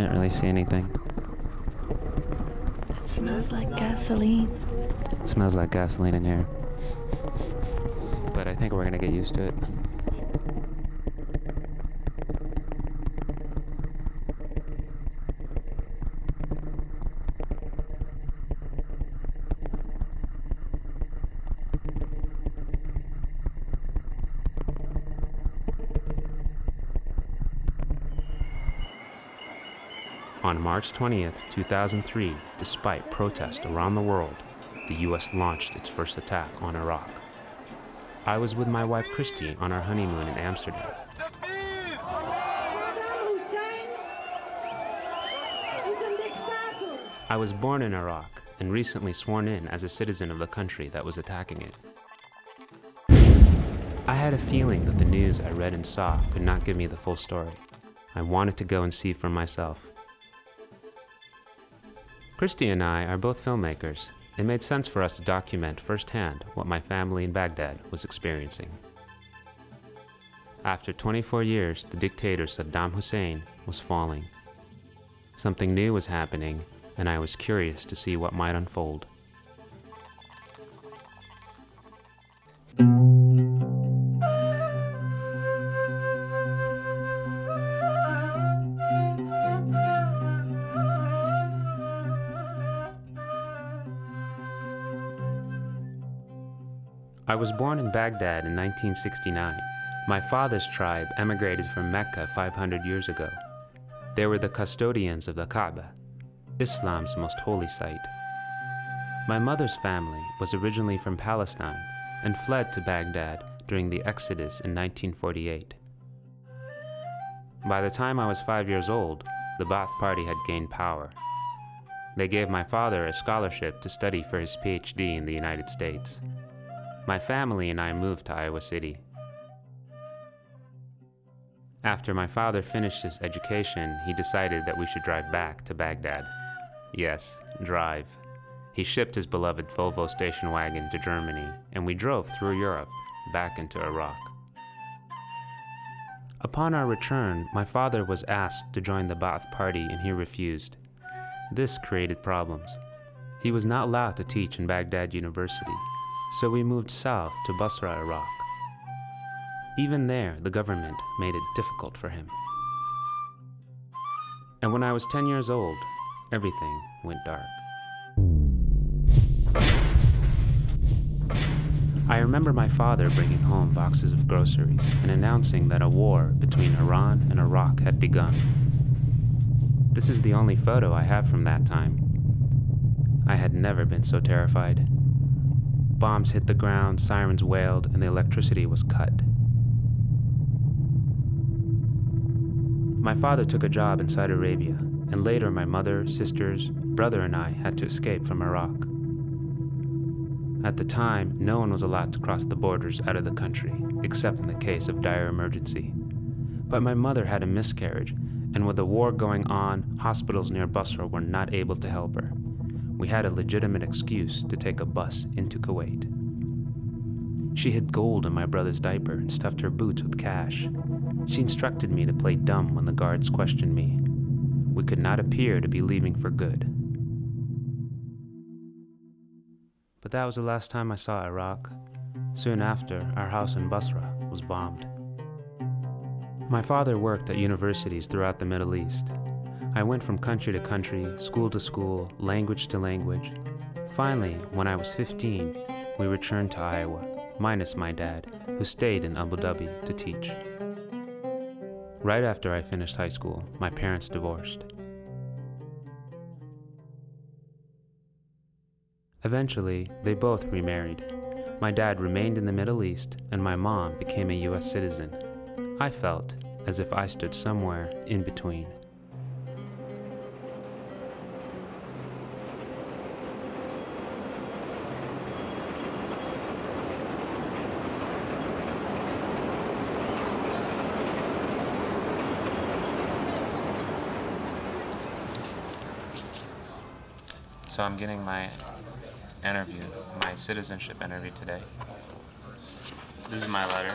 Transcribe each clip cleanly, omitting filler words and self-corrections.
Can't really see anything. It smells like gasoline. It smells like gasoline in here. But I think we're gonna get used to it. On March 20th, 2003, despite protests around the world, the US launched its first attack on Iraq. I was with my wife Christy on our honeymoon in Amsterdam. I was born in Iraq and recently sworn in as a citizen of the country that was attacking it. I had a feeling that the news I read and saw could not give me the full story. I wanted to go and see for myself. Christy and I are both filmmakers. It made sense for us to document firsthand what my family in Baghdad was experiencing. After 24 years, the dictator Saddam Hussein was falling. Something new was happening, and I was curious to see what might unfold. I was born in Baghdad in 1969. My father's tribe emigrated from Mecca 500 years ago. They were the custodians of the Kaaba, Islam's most holy site. My mother's family was originally from Palestine and fled to Baghdad during the Exodus in 1948. By the time I was 5 years old, the Ba'ath Party had gained power. They gave my father a scholarship to study for his PhD in the United States. My family and I moved to Iowa City. After my father finished his education, he decided that we should drive back to Baghdad. Yes, drive. He shipped his beloved Volvo station wagon to Germany, and we drove through Europe, back into Iraq. Upon our return, my father was asked to join the Ba'ath Party, and he refused. This created problems. He was not allowed to teach in Baghdad University, so we moved south to Basra, Iraq. Even there, the government made it difficult for him. And when I was 10 years old, everything went dark. I remember my father bringing home boxes of groceries and announcing that a war between Iran and Iraq had begun. This is the only photo I have from that time. I had never been so terrified. Bombs hit the ground, sirens wailed, and the electricity was cut. My father took a job in Saudi Arabia, and later my mother, sisters, brother, and I had to escape from Iraq. At the time, no one was allowed to cross the borders out of the country, except in the case of dire emergency. But my mother had a miscarriage, and with the war going on, hospitals near Basra were not able to help her. We had a legitimate excuse to take a bus into Kuwait. She hid gold in my brother's diaper and stuffed her boots with cash. She instructed me to play dumb when the guards questioned me. We could not appear to be leaving for good. But that was the last time I saw Iraq. Soon after, our house in Basra was bombed. My father worked at universities throughout the Middle East. I went from country to country, school to school, language to language. Finally, when I was 15, we returned to Iowa, minus my dad, who stayed in Abu Dhabi to teach. Right after I finished high school, my parents divorced. Eventually, they both remarried. My dad remained in the Middle East, and my mom became a US citizen. I felt as if I stood somewhere in between. So I'm getting my interview, my citizenship interview today. This is my letter.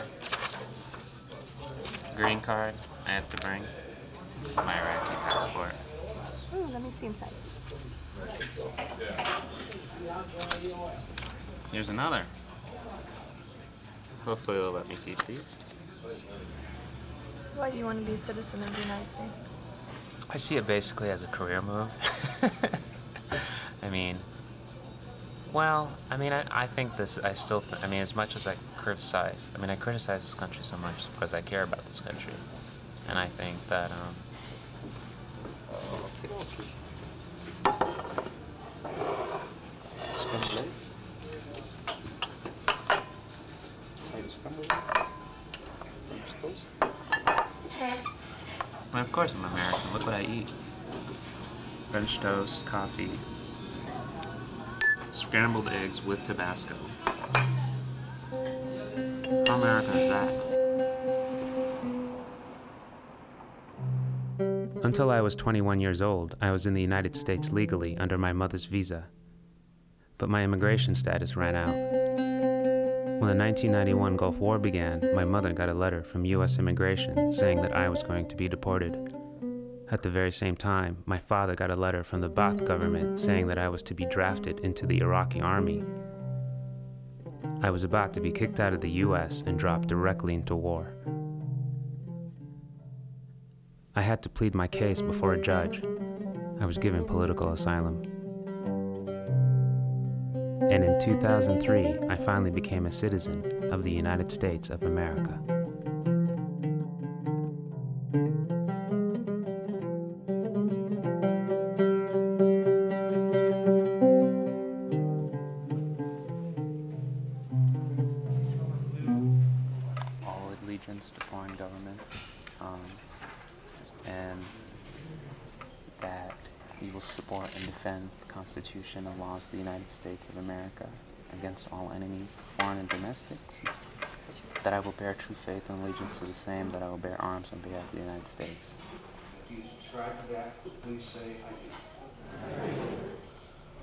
Green card I have to bring, my Iraqi passport. Same side. Here's another. Hopefully they'll let me keep these. Why do you want to be a citizen of the United States? I see it basically as a career move. I mean, I think this, as much as I criticize this country so much because I care about this country. And I think that, scrambled eggs. Scrambled toast. Well, of course I'm American. Look what I eat. French toast, coffee, scrambled eggs with Tabasco. How American is that? Until I was 21 years old, I was in the United States legally under my mother's visa. But my immigration status ran out. When the 1991 Gulf War began, my mother got a letter from U.S. Immigration saying that I was going to be deported. At the very same time, my father got a letter from the Ba'ath government saying that I was to be drafted into the Iraqi army. I was about to be kicked out of the U.S. and dropped directly into war. I had to plead my case before a judge. I was given political asylum. And in 2003, I finally became a citizen of the United States of America. All allegiance to foreign governments, and that we will support and defend the Constitution and laws of the United States of America against all enemies, foreign and domestic. That I will bear true faith and allegiance to the same, that I will bear arms on behalf of the United States. Do you subscribe to that? Please say I do.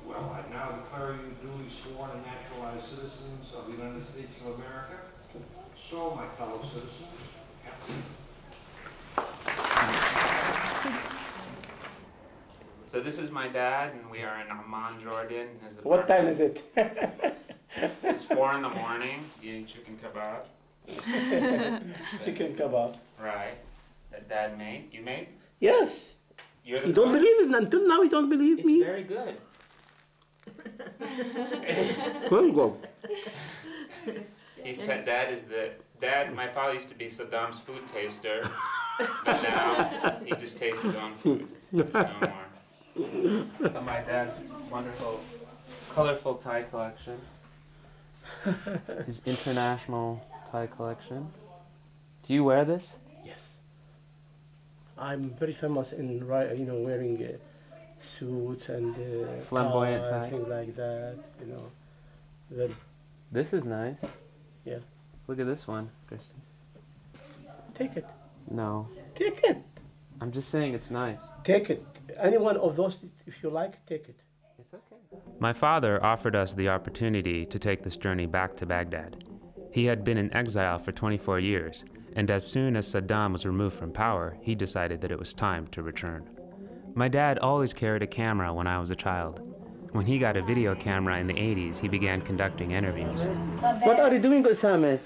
Well, I now declare you duly sworn and naturalized citizens of the United States of America. So, my fellow citizens, So this is my dad, and we are in Amman, Jordan. What time is it? It's 4 in the morning, eating chicken kebab. Chicken kebab. Right. That dad made. You made? Yes. You're the You don't cook? believe it? Until now you don't believe It's me? very good. Well, go. Dad is the... Dad, my father used to be Saddam's food taster, but now he just tastes his own food. No more. My dad's wonderful, colorful tie collection. His international tie collection. Do you wear this? Yes. I'm very famous in wearing suits and Flamboyant tie. things like that. Well, This is nice. yeah. Look at this one, Kristen. Take it. No. Take it. I'm just saying it's nice. Take it. Any one of those, if you like, take it. It's okay. My father offered us the opportunity to take this journey back to Baghdad. He had been in exile for 24 years, and as soon as Saddam was removed from power, he decided that it was time to return. My dad always carried a camera when I was a child. When he got a video camera in the 80s, he began conducting interviews. What are you doing, Osama?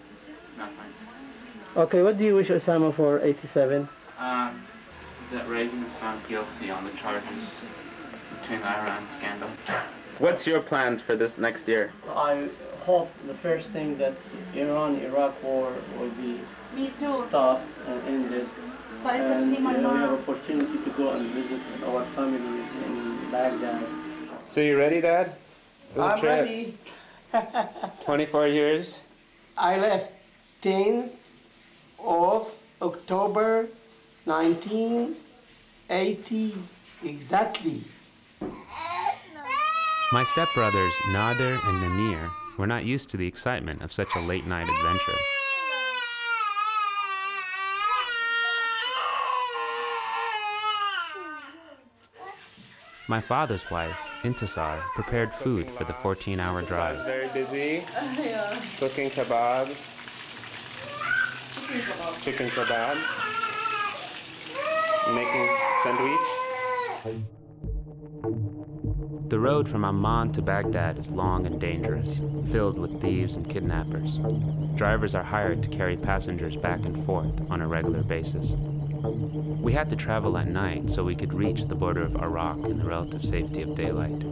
Nothing. Okay, what do you wish Osama for 87? That Reagan is found guilty on the charges between the Iran scandal. What's your plans for this next year? I hope the first thing that Iran-Iraq war will be stopped and ended. So I can see my We have mom. opportunity to go and visit our families in Baghdad. So you ready, Dad? I'm ready. 24 years? I left 10th of October 1980 exactly. My stepbrothers, Nader and Namir, were not used to the excitement of such a late-night adventure. My father's wife, Intisar, prepared food for the 14-hour drive. Very busy. Cooking kebab. Chicken kebab. Making sandwich. The road from Amman to Baghdad is long and dangerous, filled with thieves and kidnappers. Drivers are hired to carry passengers back and forth on a regular basis. We had to travel at night so we could reach the border of Iraq in the relative safety of daylight.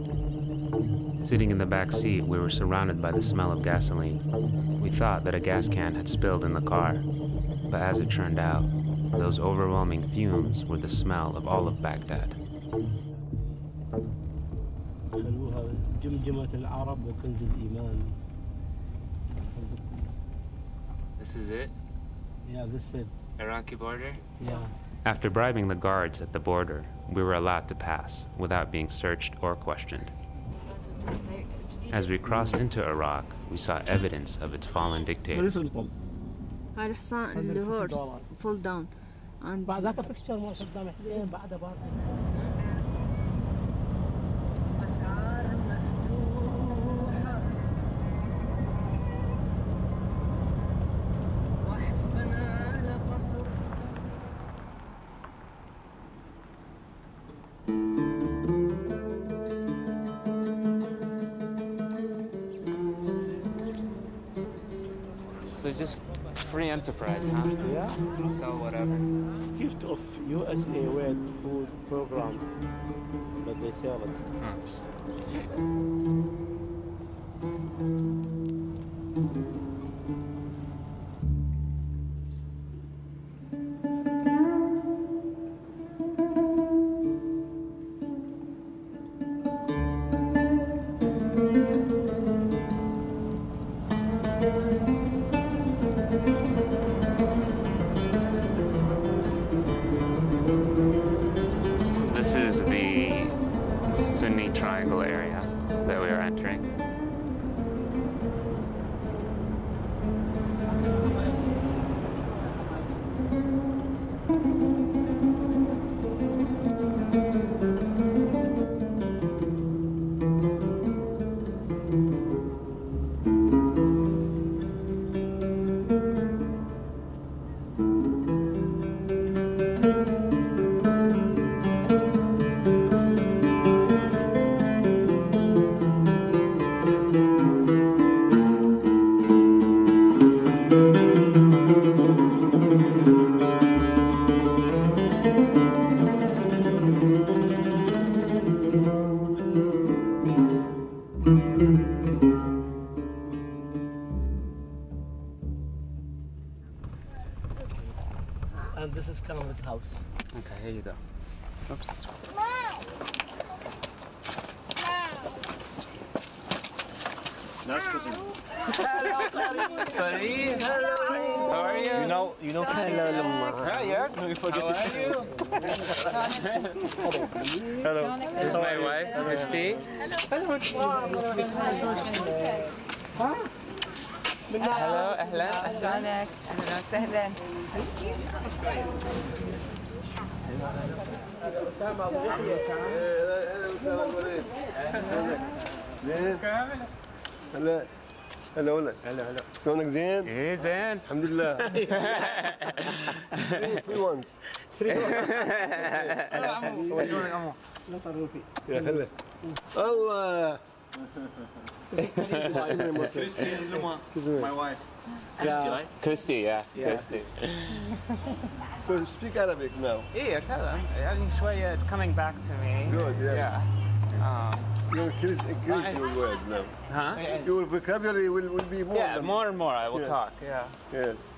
Sitting in the back seat, we were surrounded by the smell of gasoline. We thought that a gas can had spilled in the car, but as it turned out, those overwhelming fumes were the smell of all of Baghdad. This is it? Yeah, this is it. Iraqi border? Yeah. After bribing the guards at the border, we were allowed to pass without being searched or questioned. As we crossed into Iraq, we saw evidence of its fallen dictator. هاي الحصان الهورس فول داون بعدك بيكتشر مع صدام حسين بعدها بعد So just free enterprise, huh? Yeah. Sell whatever. Gift of USA Wed food program that they sell it. This is the Sunni Triangle area that we are entering. And this is Kamala's house. Okay, here you go. Oops. Nice cousin. Hello. How are you? You know Hello. Yeah. How are you? Hello. This is my wife, Christy. Hello, أهلا. شلونك؟ أهلا وسهلا. اهلا وسهلا وليد. زين؟ هلا هلا شلونك زين؟ إيه زين. الحمد لله. 3 يا هلا. الله. Christy and Luma, my wife. Christy, right? Christy, yeah. Christy. So you speak Arabic now? إيه أتكلم يعني شوية. It's coming back to me. Good, yes. Yeah. You're increasing your word now. Huh? Your vocabulary will be more. Yeah, more and more I will Yes. talk. Yeah. Yes.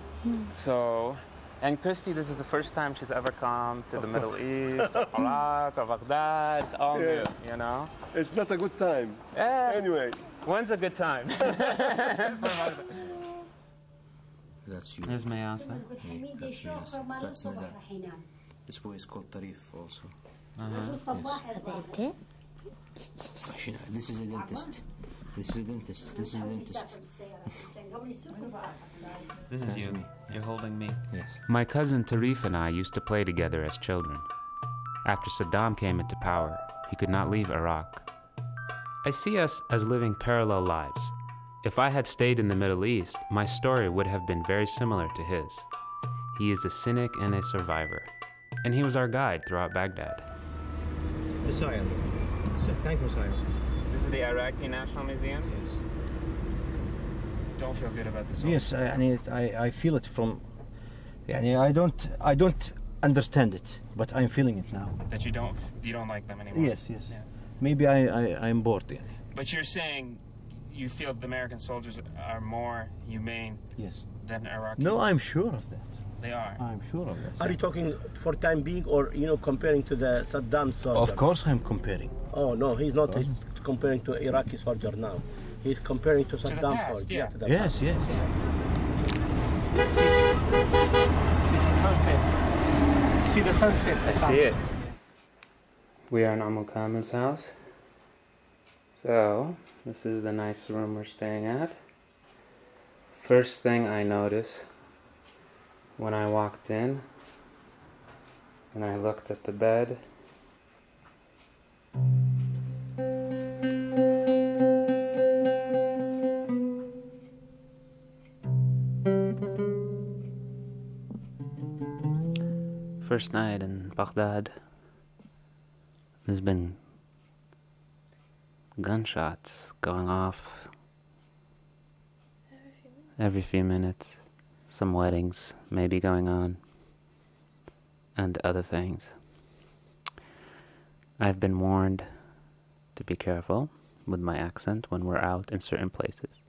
So, and Christy, this is the first time she's ever come to the Middle East, or Iraq, or Baghdad. It's all new, you know? It's not a good time. Yeah. Anyway. When's a good time? That's you. Here's Mayasa. That's yes. That's Nada. This boy is called Tarif also. This is a dentist. This is a dentist. This is a dentist. This is you. You're holding me. Yes. My cousin Tarif and I used to play together as children. After Saddam came into power, he could not leave Iraq. I see us as living parallel lives. If I had stayed in the Middle East, my story would have been very similar to his. He is a cynic and a survivor, and he was our guide throughout Baghdad. Sorry. So, thank you, sir. This is the Iraqi National Museum? Yes. Don't feel good about this. Yes, I feel it from. I don't understand it, but I'm feeling it now. That you don't like them anymore? Yes. Yeah. Maybe I'm bored. But you're saying you feel the American soldiers are more humane Yes. than Iraqi? No, I'm sure of that. They are. I'm sure of that. Are you talking for time being, or comparing to the Saddam soldier? Of course, I'm comparing. Oh no, he's not comparing to Iraqi soldier now. He's comparing to Saddam past, soldier. yeah. To the Yes. See the sunset. See the sunset. I see it. We are in Umm Kamil's house. So, this is the nice room we're staying at. First thing I noticed when I walked in, and I looked at the bed, first night in Baghdad, there's been gunshots going off every few minutes. Some weddings may be going on, and other things. I've been warned to be careful with my accent when we're out in certain places.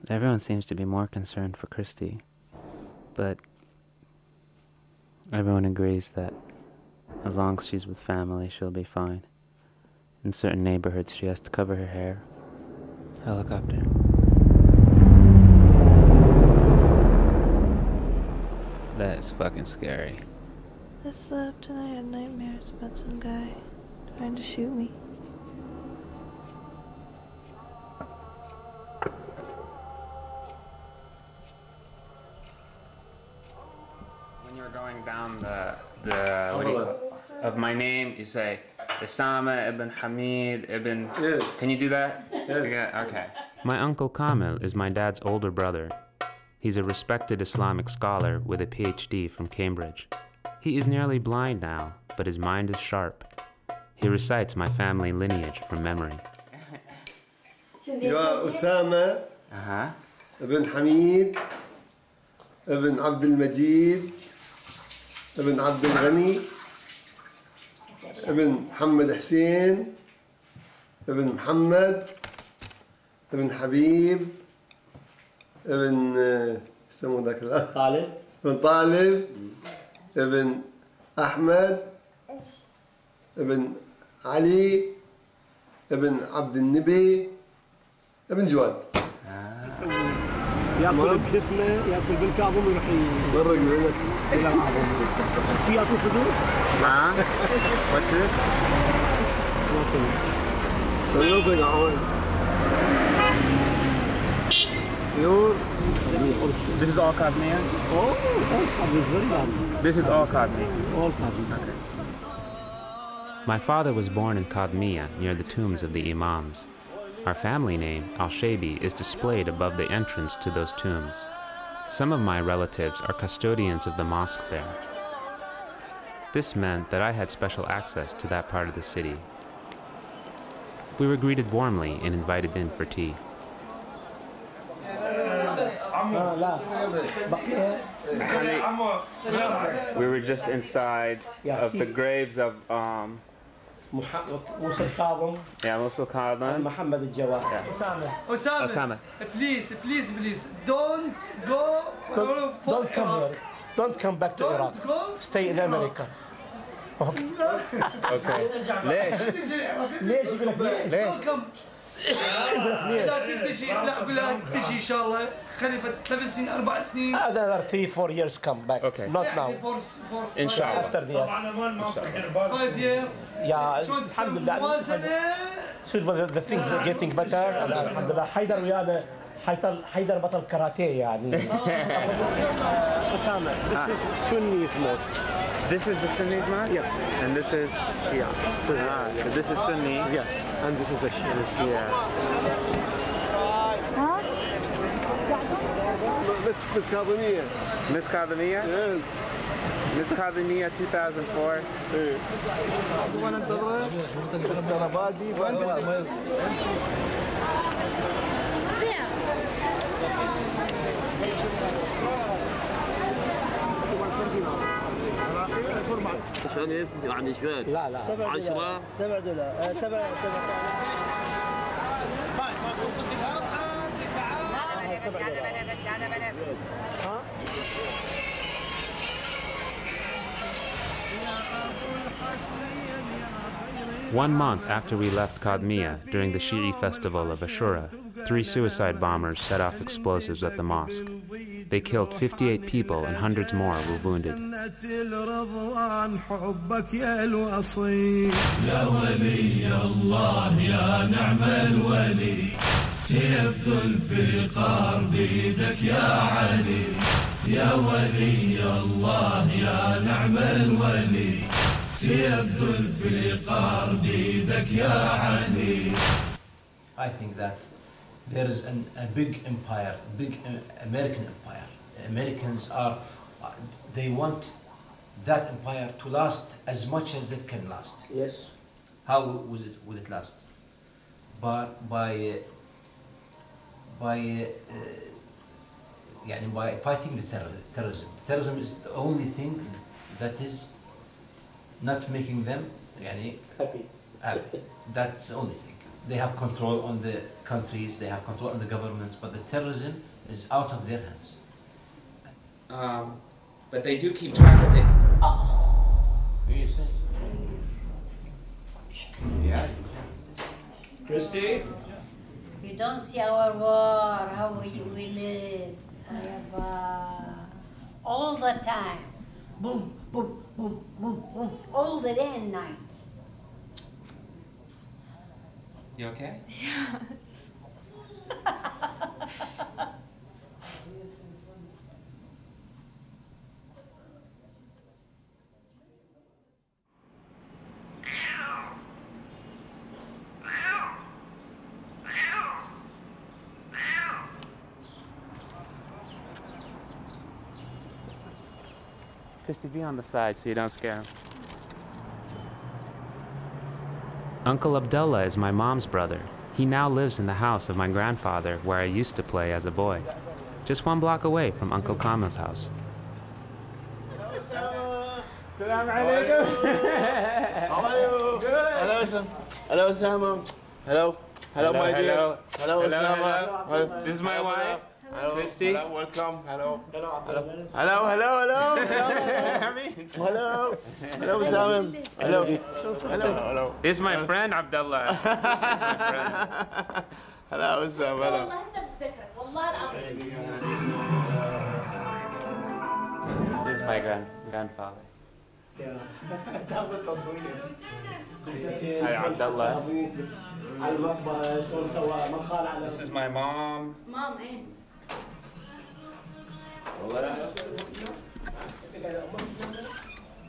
Everyone seems to be more concerned for Christy, but everyone agrees that as long as she's with family, she'll be fine. In certain neighborhoods, she has to cover her hair. Helicopter. That is fucking scary. I slept and I had nightmares about some guy trying to shoot me. When you're going down of my name, you say Osama ibn Hamid ibn. Yes. Can you do that? Yes. Yeah, okay. My uncle Kamil is my dad's older brother. He's a respected Islamic scholar with a PhD from Cambridge. He is nearly blind now, but his mind is sharp. He recites my family lineage from memory. You are Osama ibn Hamid ibn Abdul Majid ibn Abdul Ghani ibn Muhammad Hussein ibn Muhammad ibn Habib ابن يسموه ذاك الأخ طالب ابن طالب ابن أحمد ابن علي ابن عبد النبي ابن جواد ياكل بجسمه ياكل بالكعبه ويروح مرق بينك الى العظم شو ياكل صدور؟ نعم. What's this? nothing عوان This is all Kadmiya? Oh, all Kadmiya, very lovely. This is all Kadmiya? All Kadmiya. Okay. My father was born in Kadmiya, near the tombs of the Imams. Our family name, Al-Shaybi, is displayed above the entrance to those tombs. Some of my relatives are custodians of the mosque there. This meant that I had special access to that part of the city. We were greeted warmly and invited in for tea. We were just inside of the graves of Musa Kadhim. Yeah, Musa Kadhim. Muhammad al-Jawad. Osama, please, don't go. Don't come here. Don't come back to Iraq. Stay in America. Okay. Okay. ليش يقول لك ليش؟ لا تجي لا اقول لها تجي ان شاء الله خليفه 3 سنين 4 سنين. Another 3-4 years come back. Okay. Not now. Inshallah. After this. 5 years. Yeah. الحمد لله. The things were getting better. الحمد لله. حيدر ويانا حيدر بطل كاراتيه يعني. Osama, this is Sunni's mosque. This is the Sunni's mosque? Yes. And this is Shia. So this is Sunni. Yes. And this is the Shia. Miss Kadhimiya. Miss Kadhimiya? Yes. Miss Kadhimiya 2004. شنو يعني شوي؟ لا 10 $7 7 1 month after we left Kadhimiya, during the Shi'i festival of Ashura, 3 suicide bombers set off explosives at the mosque. They killed 58 people and hundreds more were wounded. I think that there is a big empire, big American empire. Americans are, they want that empire to last as much as it can last. Yes. How would it last? But by fighting the terrorism. Terrorism is the only thing that is not making them happy. That's the only thing. They have control on the countries, they have control on the governments, but the terrorism is out of their hands. But they do keep track of it. Yeah. Christy? You don't see our war, how we live. All the time. Boom, boom, boom, boom, boom. All the day and night. You okay? Yeah. Christy, be on the side so you don't scare him. Uncle Abdullah is my mom's brother. He now lives in the house of my grandfather where I used to play as a boy, just 1 block away from Uncle Kamil's house. Assalamu alaikum. How are you? Good. Hello, Sam. Hello, Sam. Hello. Hello, my dear. Hello, Osama. This is my wife. Hello, Christy. hello, welcome. Hello. Hello. Hello, hello. Hello. Hello, Osama. Hello. Hello. This is my friend Abdullah. This is my friend. Hello, Osama. Hello. This is my grandfather. Hi, Abdullah. This is my mom. Mom, eh?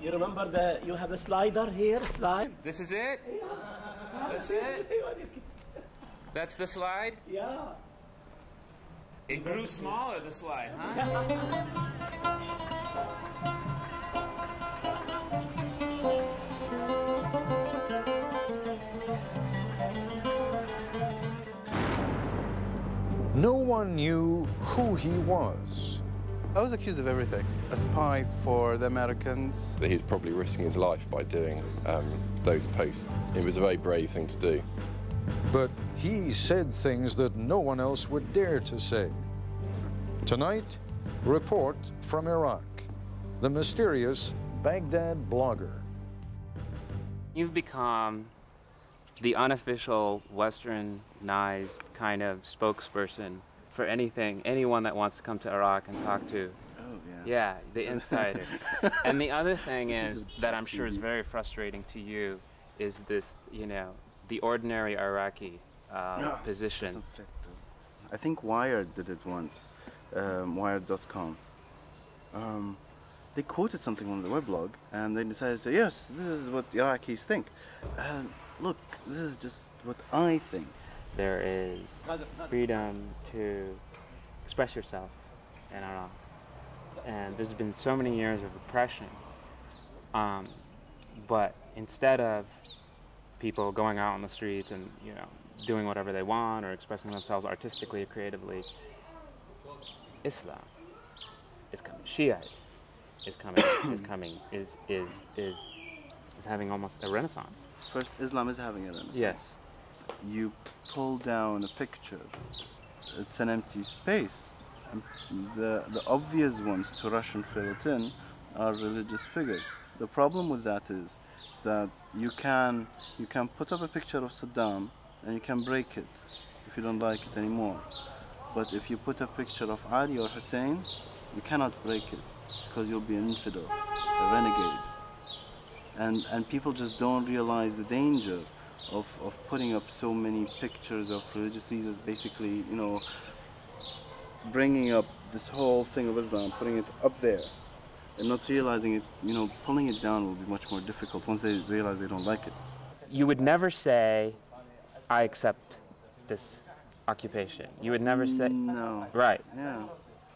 You remember you have a slider here, slide? This is it? That's it? That's the slide? Yeah. It grew smaller, the slide, huh? No one knew who he was. I was accused of everything. A spy for the Americans. He's probably risking his life by doing those posts. It was a very brave thing to do. But he said things that no one else would dare to say. Tonight, report from Iraq. The mysterious Baghdad blogger. You've become the unofficial westernized kind of spokesperson for anyone that wants to come to Iraq and talk to. Oh, yeah. Yeah, the insider. And the other thing is that I'm sure is very frustrating to you is this, the ordinary Iraqi position. I think Wired did it once, Wired.com. They quoted something on the weblog and they decided to say, yes, this is what Iraqis think. And look, this is just what I think. There is freedom to express yourself in Iraq. And there's been so many years of repression But instead of people going out on the streets and, you know, doing whatever they want or expressing themselves artistically or creatively, Islam is coming. Shia is coming. is having almost a renaissance. First, Islam is having a renaissance. Yes. You pull down a picture, it's an empty space. And the obvious ones to rush and fill it in are religious figures. The problem with that is that you can put up a picture of Saddam and you can break it if you don't like it anymore. But if you put a picture of Ali or Hussein, you cannot break it because you'll be an infidel, a renegade. And people just don't realize the danger of putting up so many pictures of religious leaders, basically, you know, bringing up this whole thing of Islam, putting it up there, and not realizing it, you know, pulling it down will be much more difficult once they realize they don't like it. You would never say, I accept this occupation. You would never say... No. Right. Yeah.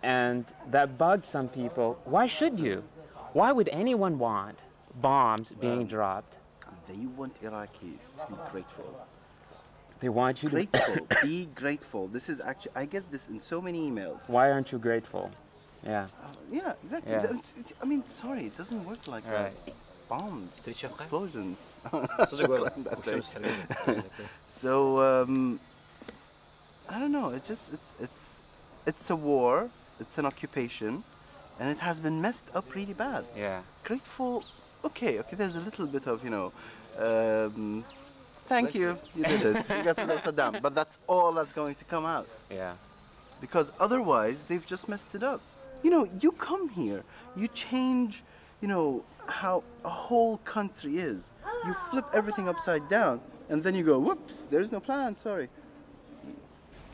And that bugged some people. Why should you? Why would anyone want bombs being dropped? They want Iraqis to be grateful. They want you to... Grateful. Be grateful. This is actually... I get this in so many emails. Why aren't you grateful? Yeah. Yeah, exactly. Yeah. I mean, sorry, it doesn't work like that. Bombs, explosions. So, I don't know. It's just it's a war. It's an occupation, and it has been messed up really bad. Yeah. Grateful. Okay. There's a little bit of, you know, thank you. You did it. You got rid of Saddam, but that's all that's going to come out. Yeah. Because otherwise, they've just messed it up. You know, you come here, you change, you know, how a whole country is. You flip everything upside down, and then you go, whoops, there's no plan, sorry.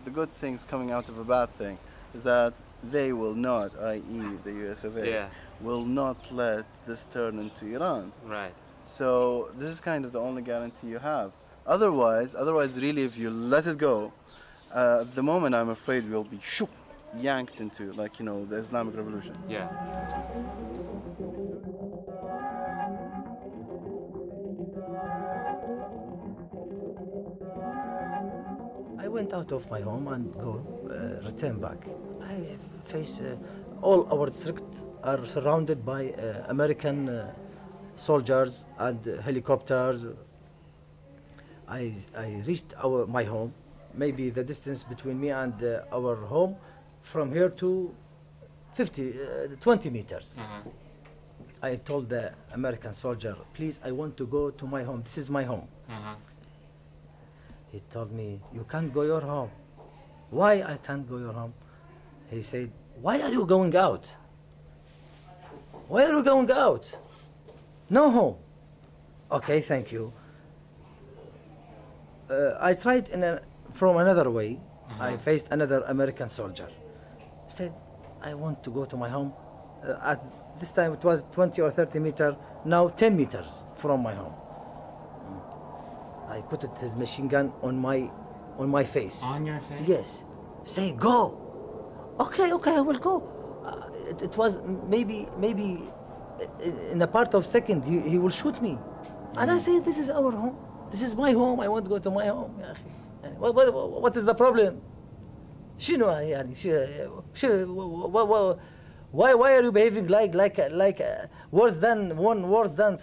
The good things coming out of a bad thing is that they will not, i.e. the US of A, will not let this turn into Iran. Right. So this is kind of the only guarantee you have. Otherwise, really, if you let it go, at the moment, I'm afraid we'll be yanked into, like, you know, the Islamic Revolution. Yeah. I went out of my home and return back. I face all our districts are surrounded by American soldiers and helicopters. I reached my home. Maybe the distance between me and our home from here to 20 meters. I told the American soldier, please, I want to go to my home. This is my home. He told me, you can't go your home. Why I can't go your home? He said, why are you going out? Why are you going out? No home. Okay, thank you. I tried from another way. I faced another American soldier. I said, I want to go to my home. At this time it was 20 or 30 meters, now 10 meters from my home. I put his machine gun on my face. On your face? Yes. Say, go. Okay, I will go. It was maybe in a part of second he will shoot me. And I say, this is our home. This is my home. I want to go to my home. What is the problem? Why are you behaving like worse than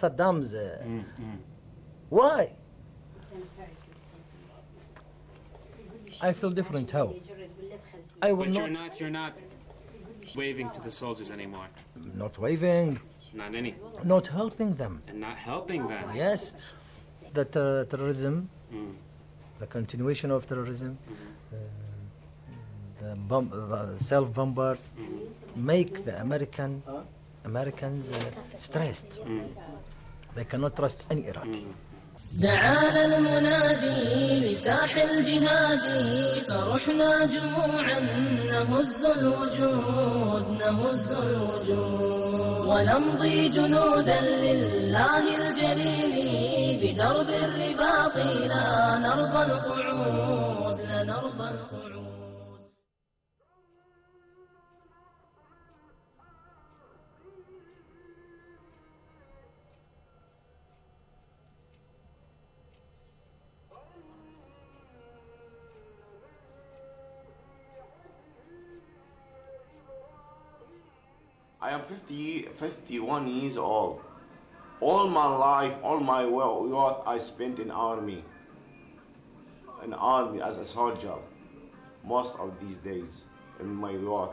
Saddam's? Why? I feel different. How? You're not waving to the soldiers anymore. Not waving. Not any. Not helping them. And not helping them. Yes. The terrorism, the continuation of terrorism, the self-bombers make the Americans stressed. They cannot trust any Iraqi. دعانا المنادي لساح الجهاد فرحنا جموعا نهز الوجود ونمضي جنودا لله الجليل بدرب الرباط لا نرضى القعود I am 51 years old. All my life, all my youth I spent in army as a soldier. Most of these days in my youth.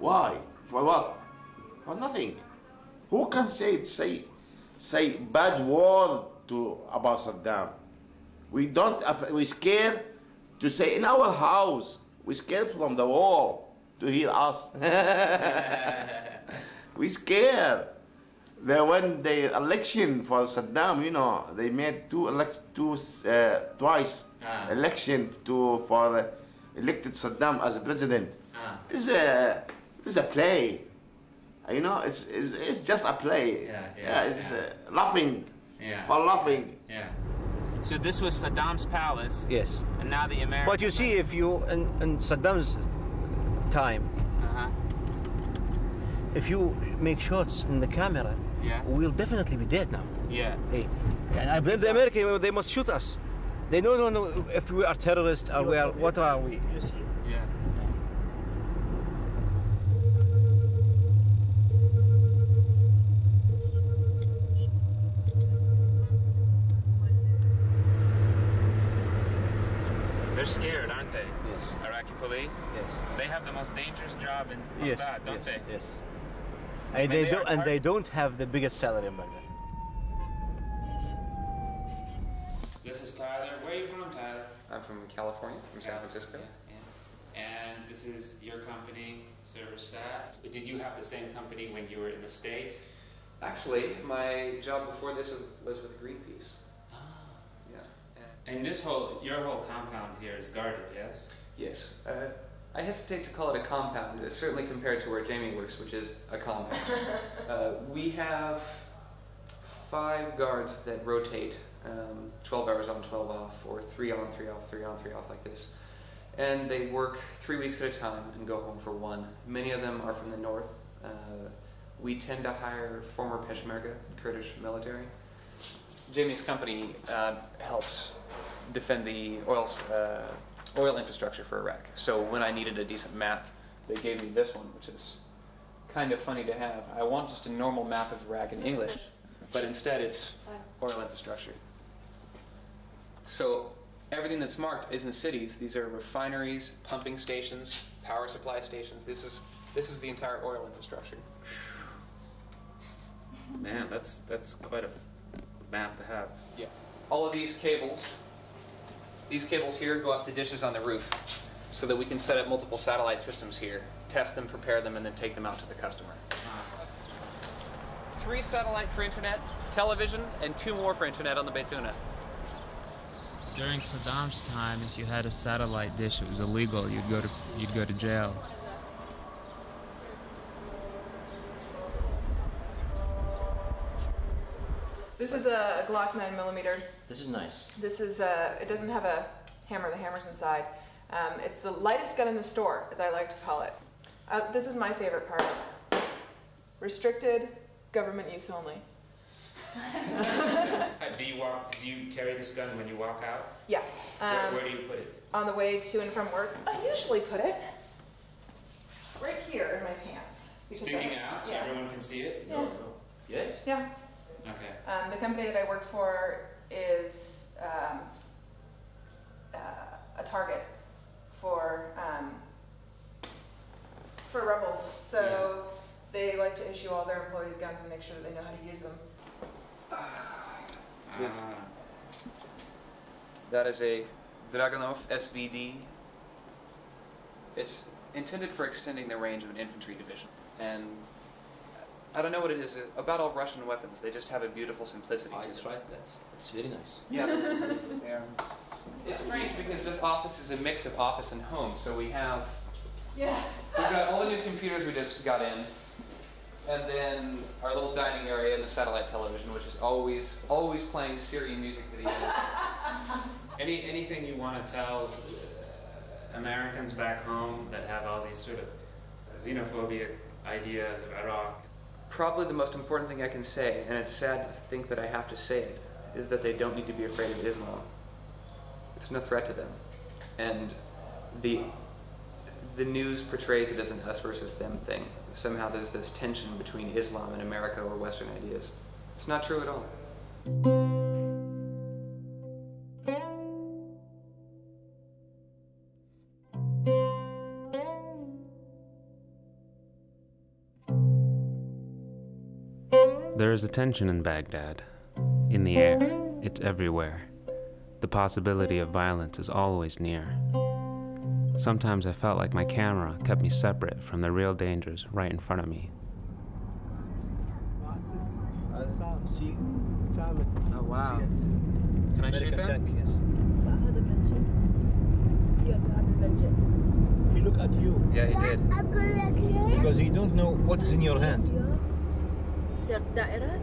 Why? For what? For nothing. Who can say bad word about Saddam? We scared to say in our house. We scared from the wall to hear us. We scared. When the election for Saddam, you know, they made twice election for elected Saddam as a president. This is a play. You know, it's just a play. It's laughing. For laughing. So this was Saddam's palace. Yes. And now the Americans. But you see, if you in Saddam's time, if you make shots in the camera, we'll definitely be dead now. Yeah. Hey, and I blame the Americans. They must shoot us. They don't know if we are terrorists or we are. What are we? Yeah. They're scared, aren't they? Yes. Iraqi police? Yes. They have the most dangerous job in Baghdad, don't they? Yes. And they don't have the biggest salary in Baghdad. This is Tyler. Where are you from, Tyler? I'm from California, from San Francisco. And this is your company, Serverstat. Did you have the same company when you were in the States? Actually, my job before this was with Greenpeace. And your whole compound here is guarded, yes? Yes. I hesitate to call it a compound, certainly compared to where Jamie works, which is a compound. We have 5 guards that rotate 12 hours on, 12 off, or 3 on, 3 off, 3 on, 3 off like this. And they work 3 weeks at a time and go home for 1. Many of them are from the north. We tend to hire former Peshmerga, Kurdish military. Jamie's company helps defend the oil infrastructure for Iraq. So when I needed a decent map, they gave me this one, which is kind of funny to have. I want just a normal map of Iraq in English, but instead it's oil infrastructure. So everything that's marked isn't cities. These are refineries, pumping stations, power supply stations. This is the entire oil infrastructure. Man, that's quite a map to have. Yeah. All of these cables here go up to dishes on the roof so that we can set up multiple satellite systems here, test them, prepare them, and then take them out to the customer. 3 satellite for internet, television, and 2 more for internet on the Baytuna. During Saddam's time, if you had a satellite dish, it was illegal. You'd go to jail. This is a Glock 9mm. This is nice. This is it doesn't have a hammer. The hammer's inside. It's the lightest gun in the store, as I like to call it. This is my favorite part. Restricted, government use only. Do you carry this gun when you walk out? Yeah. Where do you put it? On the way to and from work, I usually put it right here in my pants. Sticking out so everyone can see it? Yeah. Yes? Yeah. Okay. The company that I work for is a target for rebels. So they like to issue all their employees guns and make sure that they know how to use them. Yes. That is a Dragunov SVD. It's intended for extending the range of an infantry division. And I don't know what it is about all Russian weapons. They just have a beautiful simplicity. That's right. It's very nice. Yeah. Yeah. It's strange because this office is a mix of office and home. So we have, we've got all the new computers we just got in, and then our little dining area and the satellite television, which is always playing Syrian music videos. Anything you want to tell Americans back home that have all these sort of xenophobic ideas of Iraq? Probably the most important thing I can say, and it's sad to think that I have to say it, is that they don't need to be afraid of Islam. It's no threat to them. And the news portrays it as an us versus them thing. somehow there's this tension between Islam and America or Western ideas. It's not true at all. There is a tension in Baghdad, in the air. It's everywhere. The possibility of violence is always near. Sometimes I felt like my camera kept me separate from the real dangers right in front of me. Oh wow. Can I shoot that? He looked at you. Yeah, he did. Because he don't know what's in your hand.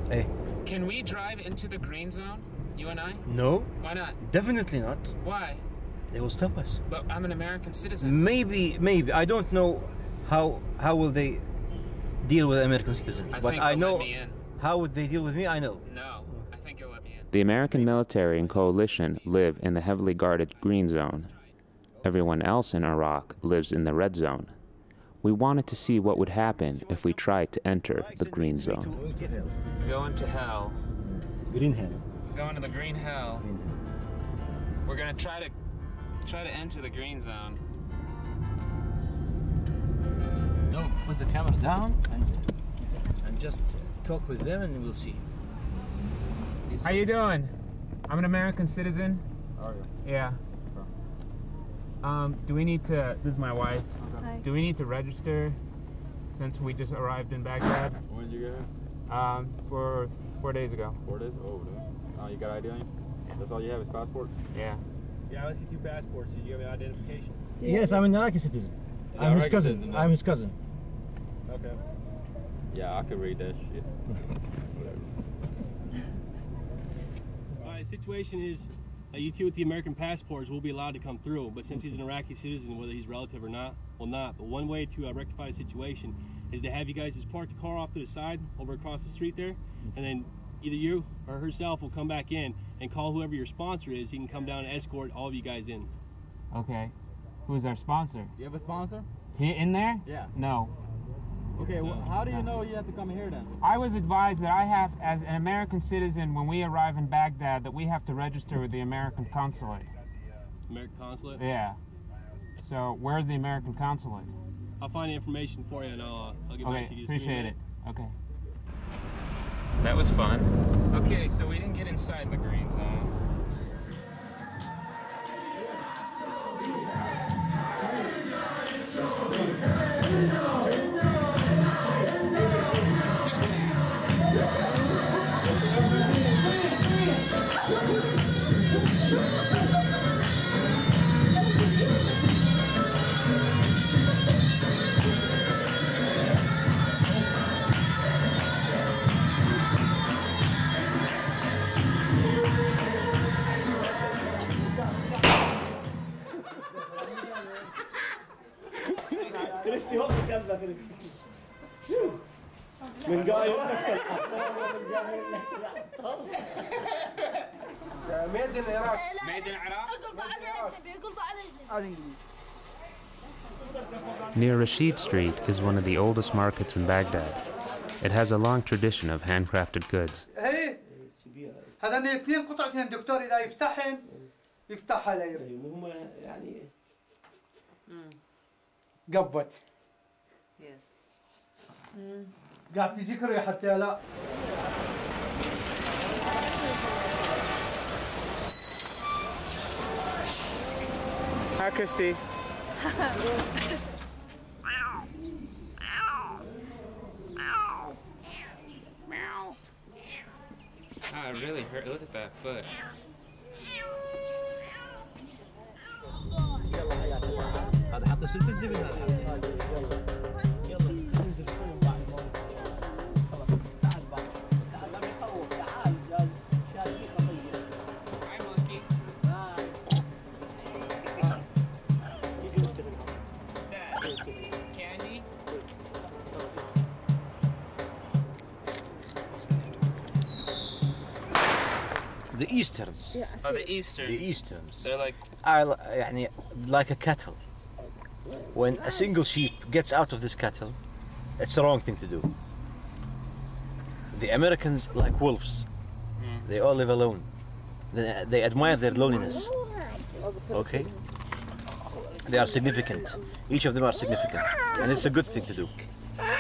Hey. Can we drive into the green zone, you and I? No. Why not? Definitely not. Why? They will stop us. But I'm an American citizen. Maybe. I don't know how will they deal with an American citizen. But I know how would they deal with me, I know. No, I think you'll let me in. The American military and coalition live in the heavily guarded green zone. Everyone else in Iraq lives in the red zone. We wanted to see what would happen if we tried to enter the green zone. Going to hell. Green hell. Going to the green hell. We're gonna try to enter the green zone. No, put the camera down and just talk with them and we'll see. How you doing? I'm an American citizen. How are you? Yeah. Do we need to, this is my wife. Hi. Do we need to register since we just arrived in Baghdad? When did you get here? For 4 days ago. 4 days? Oh, you got ID on you? Yeah. That's all you have is passport? Yeah. Yeah, I see 2 passports. Did you have an identification? Yes, I'm an Iraqi citizen. I'm his cousin. Citizen, I'm his cousin. Okay. Yeah, I could read that shit. Alright, situation is you two with the American passports will be allowed to come through, but since he's an Iraqi citizen, whether he's relative or not, will not. But one way to rectify the situation is to have you guys just park the car off to the side over across the street there, and then either you or herself will come back in and call whoever your sponsor is. He can come down and escort all of you guys in. Okay. Who's our sponsor? You have a sponsor? He in there? Yeah. No. Okay, well, how do you know you have to come here then? I was advised that I have, as an American citizen, when we arrive in Baghdad, that we have to register with the American consulate. American consulate? Yeah. So, where's the American consulate? I'll find the information for you and I'll get back to you. Appreciate it. Okay. That was fun. Okay, so we didn't get inside the green zone. من قايل ميد ان العراق Made in Iraq? عادي Near Rashid Street is one of the oldest markets in Baghdad. It has a long tradition of handcrafted goods. هي هذا اثنين قطعتين الدكتور اذا يفتحهم يفتحها ليري هم يعني قبت قاعد تجيك ريحه حتى لا Hi, Christy. Ah, it really hurt. Look at that foot. هذا حط سلة الزبن هذا يلا ننزل شوي بعد تعال بابا تعال لا يخوف تعال شادي خطيه Hi, monkey. Candy? The Easterns. Oh, the Eastern. The Easterns. They're like are like a cattle. When a single sheep gets out of this cattle, It's the wrong thing to do. The Americans like wolves. They all live alone. They admire their loneliness. Okay? They are significant. Each of them are significant. And it's a good thing to do.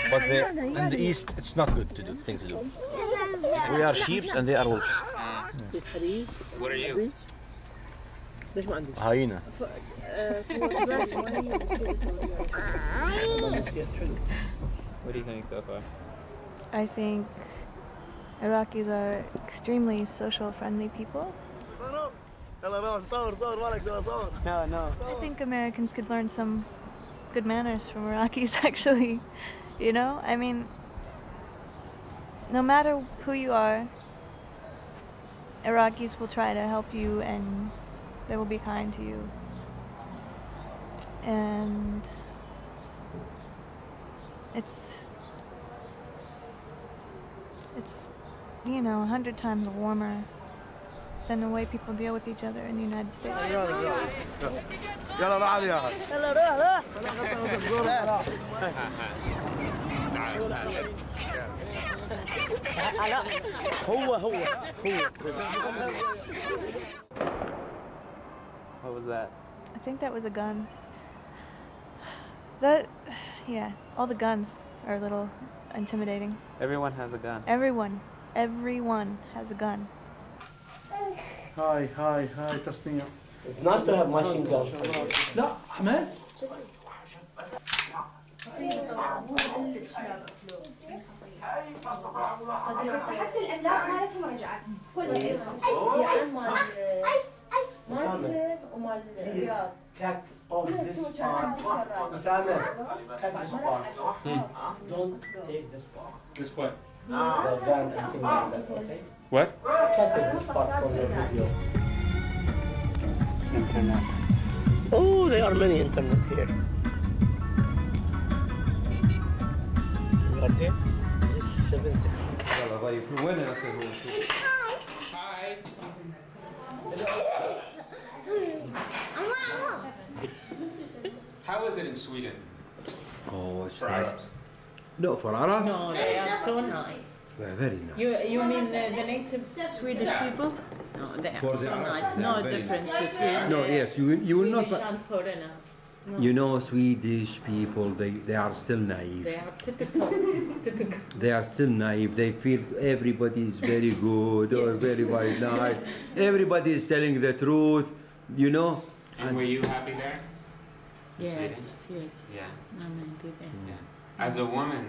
But in the East, it's not good thing to do. We are sheep and they are wolves. What are you? Hyena. What do you think so far? I think Iraqis are extremely social, friendly people. No. I think Americans could learn some good manners from Iraqis, actually. You know? I mean, no matter who you are, Iraqis will try to help you and they will be kind to you. And it's you know, 100 times warmer than the way people deal with each other in the United States. What was that? I think that was a gun. Yeah, all the guns are a little intimidating. Everyone has a gun. Everyone has a gun. Hi, تصنيع. It's nice to have machine gun. لا حماد. حتى الاملاك مالتهم رجعت كلها مالتهم ومال الرياض. Cut off this part. Osama, cut this part. Don't take this part. This what? The gun and things like that, okay? What? Cut this part from your video. Internet. Oh, there are many internet here. You are there? It's 760. يلا ضيف وين انا Hi. How is it in Sweden? Oh, it's For nice. Arabs? No, for Arabs? No, they are so nice. They're very nice. You mean the native Swedish people? No, they are For the so Arabs, nice. they No are very difference nice. between No, yes, you will not. Swedish and foreigner. No. You know, Swedish people, they are still naive. They are typical. They are still naive. They feel everybody is very good or very nice. Everybody is telling the truth, you know. And were you happy there? In Yes, Sweden? yes. Yeah. I'm happy there. Yeah. As a woman,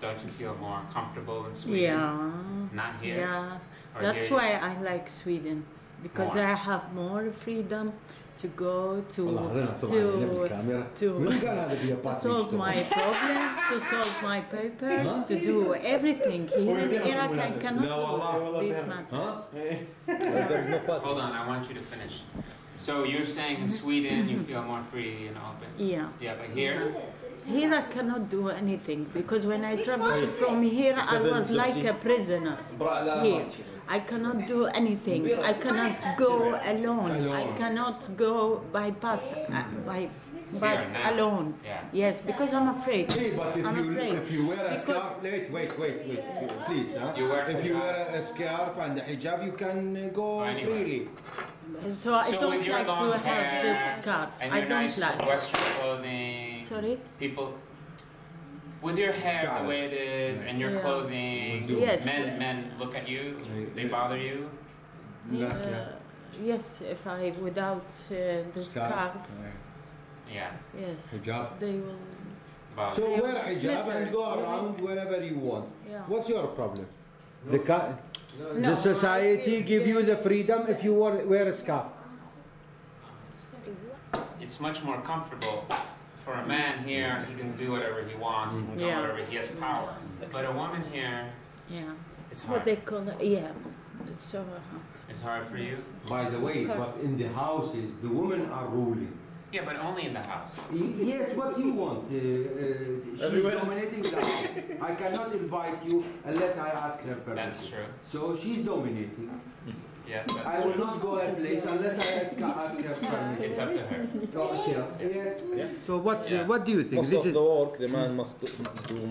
don't you feel more comfortable in Sweden? Yeah. Not here? Yeah. Or That's here? why I like Sweden, because More. I have more freedom to go to solve my problems, to solve my papers, to do everything. Here in Iraq, I cannot do these matters. Hold on, I want you to finish. So you're saying in Sweden you feel more free and open? Yeah. Yeah, but here? Here I cannot do anything because when I traveled from here, I was like a prisoner. Here, I cannot do anything. I cannot go alone. I cannot go by bus alone. Yeah. Yes, because I'm afraid. But if you wear a scarf, wait, please. If you wear a scarf and a hijab, you can go freely. So I don't like to have this scarf. And I your don't nice like. Western clothing. Sorry? People, with your hair the way it is and your clothing, Yes. men look at you, they bother you? Yes, if I without the scarf. Yeah. Yes. Hijab. They will. So wear a hijab and go around wherever you want. Yeah. What's your problem? The society give you the freedom if you wear a scarf. It's much more comfortable for a man here. He can do whatever he wants. He can go wherever he has power. But a woman here, it's hard. What they call it, it's so hard. It's hard for you? By the way, but in the houses, the women are ruling. Yeah, but only in the house. Yes, what you want. She's dominating the house. I cannot invite you unless I ask her permission. That's true. So she's dominating. Yes. I will not go her place unless I ask her permission. It's up to her. So what do you think? Most This of is the work the man must do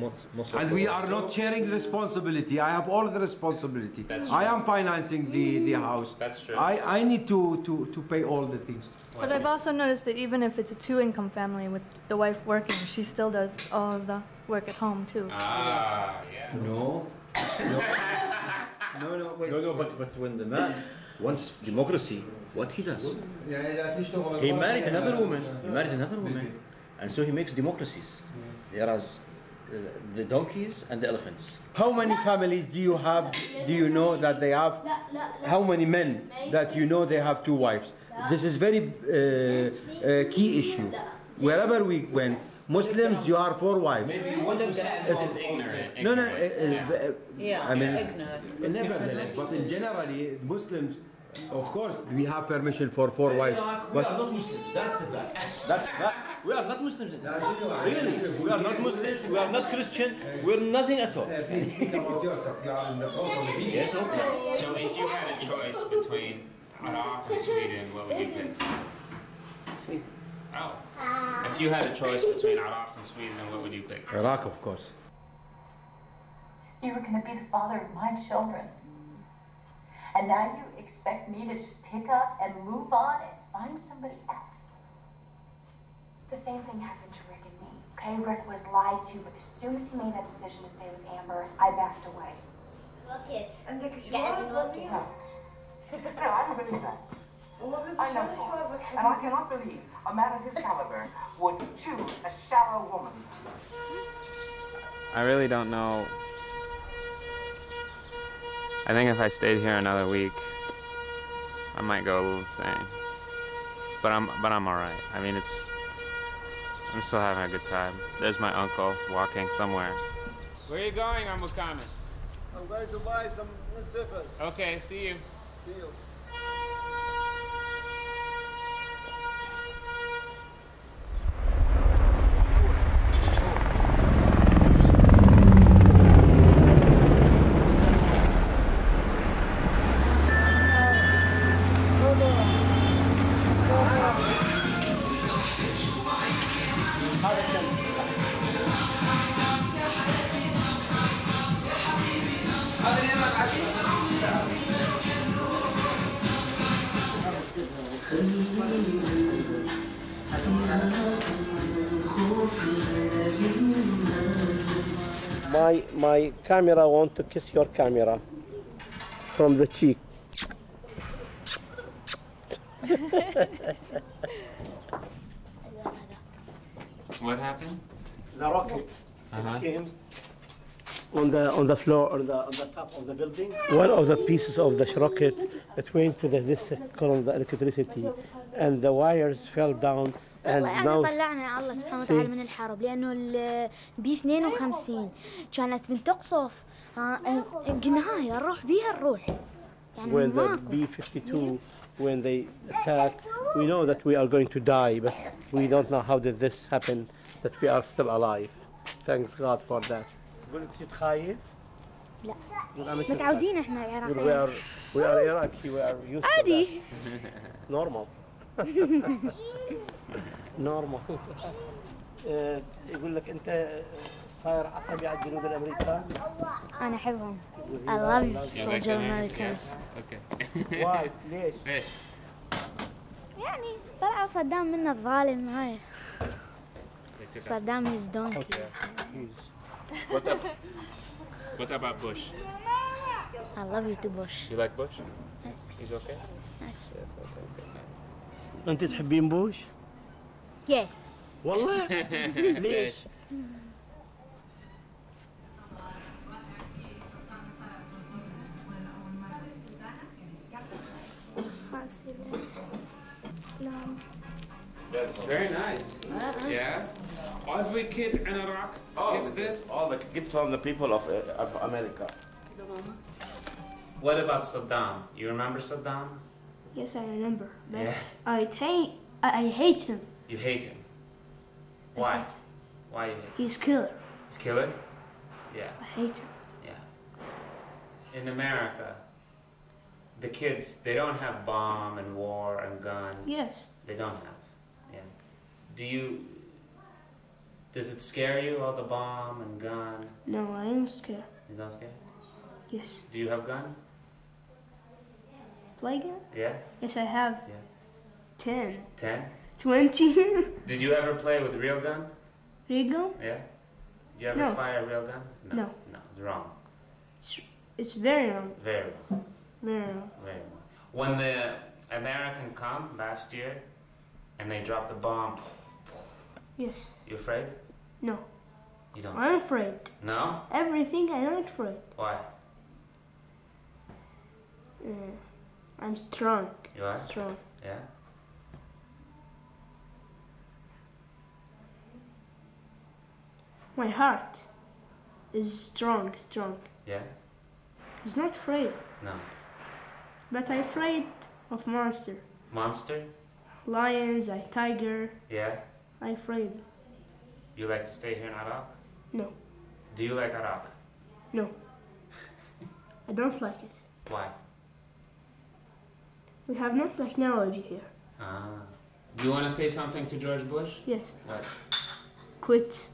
most of and the we work. are not sharing responsibility. I have all the responsibility. That's I true. am financing the house. That's true. I need to pay all the things. But I've also noticed that even if it's a two-income family with the wife working, she still does all of the work at home too. Ah, yeah. No. No, wait. No, but when the man wants democracy, what he does? He married another woman. And so he makes democracies. Whereas the donkeys and the elephants. How many families do you have? Do you know that they have? How many men that you know they have two wives? This is very key issue. Wherever we went, Muslims, you are 4 wives. Maybe one percent is ignorant. No. Yeah, I mean, ignorant. nevertheless, but in generally, Muslims, of course, we have permission for 4 wives. We are But not Muslims. That's that. We are not Muslims. Really, we are not Muslims. We are not Christian. We're nothing at all. please speak about yourself. You are in the front of the video. Yes, okay. So if you had a choice between Iraq and Sweden, what would you pick? Sweden. Oh. If you had a choice between Iraq and Sweden, what would you pick? Iraq, of course. You were going to be the father of my children. And now you expect me to just pick up and move on and find somebody else. The same thing happened to Rick and me. Okay, Rick was lied to, but as soon as he made that decision to stay with Amber, I backed away. Look it. No, I don't believe that. I know Paul, and I cannot believe a man of his caliber would choose a shallow woman. I really don't know. I think if I stayed here another week, I might go a little insane. But I'm all right. I mean, I'm still having a good time. There's my uncle walking somewhere. Where are you going, Uncle Kamen? I'm going to buy some newspapers. Okay, see you. See you. My camera want to kiss your camera from the cheek. What happened? The rocket Uh-huh. came on the floor on the top of the building. One of the pieces of the rocket it went to this column, the electricity, and the wires fell down. And احنا now طلعنا الله سبحانه وتعالى من الحرب لانه البي 52 كانت من تقصف قلنا هاي نروح بيها نروح يعني when the ماكو. B-52 when they attack, we know that we are going to die, but we don't know how did this happen, that we are still alive. Thanks God for that. قلت خايف؟ لا متعودين احنا العراقيين. We are Iraqi, we are used to عادي. that. Normal. نورمال. يقول لك انت صاير عصبي على الجنود الامريكان. انا احبهم. I love you soldier Americans. Okay. واي ليش؟ ليش؟ يعني طلعوا صدام منا الظالم هاي. صدام his donkey. What about Bush? I love you too Bush. You like Bush? He's okay? Nice. Yes, okay, nice. انت تحبين بوش؟ Yes. والله؟ ليش؟ That's very nice. Yeah. Every kid in Iraq gets this. All the kids from the people of America. What about Saddam? You remember Saddam? Yes, I remember. But Yeah. I hate him. You hate him. Why? Why you hate him? He's killer. He's killer? Yeah. I hate him. Yeah. In America, the kids, they don't have bomb and war and gun. Yes. They don't have. Yeah. Does it scare you, all the bomb and gun? No, I ain't scared. You don't scare? Yes. Do you have gun? Play gun? Yeah? Yes, I have. Yeah. 10. 10? 20. Did you ever play with real gun? Real gun? Yeah? Did you ever No. fire a real gun? No. No, it's wrong. It's very wrong. Very wrong. Very wrong. Very wrong. When the American come last year and they dropped the bomb, Yes. you afraid? No. You don't? I'm afraid. No? Everything I'm not afraid. Why? I'm strong. You are? Strong. Yeah? My heart is strong. Yeah? It's not afraid. No. But I'm afraid of monster. Monster? Lions, tiger. Yeah? I'm afraid. You like to stay here in Iraq? No. Do you like Iraq? No. I don't like it. Why? We have not technology here. Ah. Do you want to say something to George Bush? Yes. What? Quit.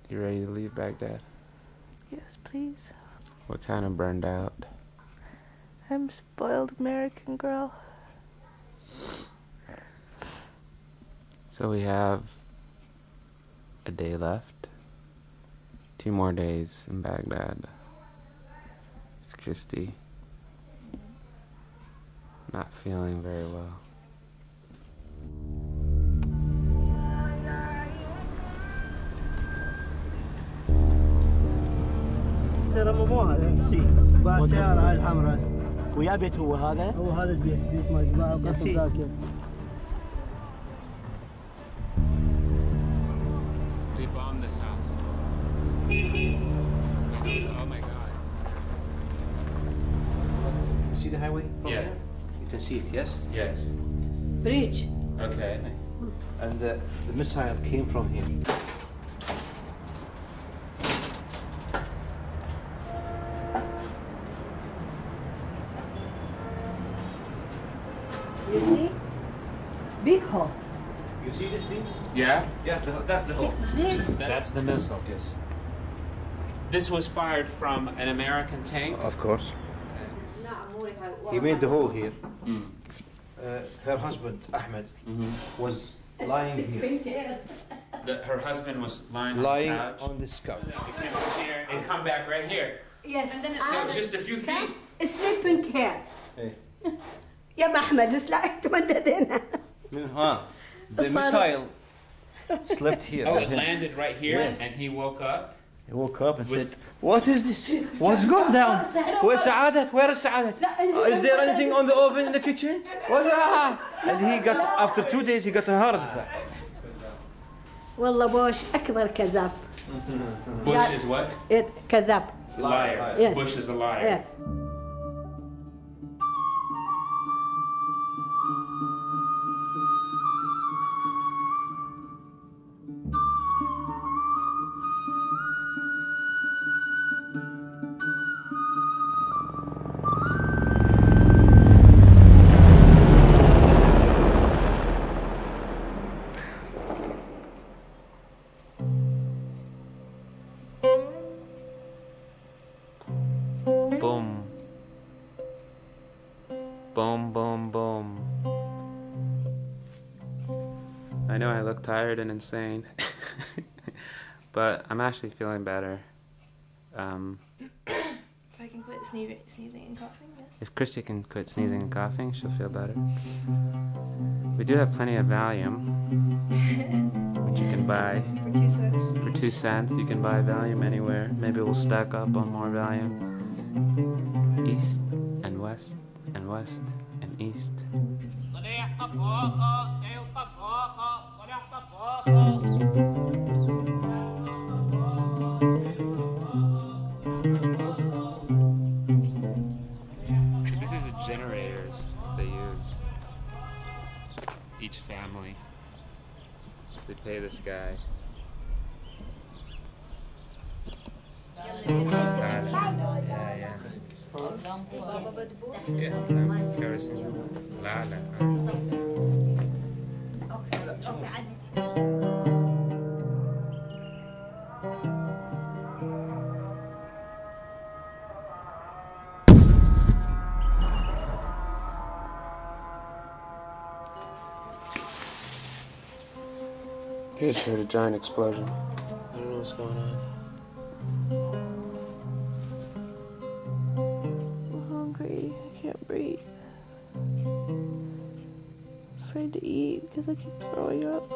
You ready to leave Baghdad? Yes, please. What kind of burned out? I'm spoiled American girl. So we have a day left. 2 more days in Baghdad. It's Christy. Not feeling very well. سيارة مو هذا سي بالسيارة هاي الحمراء ويا بيت هو هذا؟ هو هذا البيت بيت مجمع القصر ذاك. They bombed this house. Oh my god. See the highway from Yeah. here? You can see it, yes? Yes. Bridge. Okay. And the missile came from here. You see? Big hole. You see these things? Yeah? Yes, that's the hole. That's the missile. Yes. This was fired from an American tank? Of course. He made the hole here. Her husband, Ahmed, was lying here. Her husband was lying on this couch. They came up here and come back right here. Yes. So just a few feet. Sleeping here. Hey. يا محمد اسلعت وددنا. The missile slept here. Oh, it landed right here, Yes. and he woke up. He woke up and said, "What is this? What's going down? Where's Saadat? Where is Saadat? Is there anything on the oven in the kitchen?" And he got, after 2 days, he got a heart attack. والله بوش أكبر كذاب. Bush is what? كذاب. Liar. Yes. Bush is a liar. Yes. Boom. Boom, boom, boom. I know I look tired and insane, but I'm actually feeling better. If I can quit sneezing and coughing, yes. If Christy can quit sneezing and coughing, she'll feel better. We do have plenty of Valium, which you can buy. For 2 cents. For 2 cents, you can buy Valium anywhere. Maybe we'll stack up on more Valium. East and west and west and east. This is the generators they use. Each family. They pay this guy. Kerosene. I just heard a giant explosion. I don't know what's going on. I'm hungry. I can't breathe. I'm afraid to eat because I keep throwing up.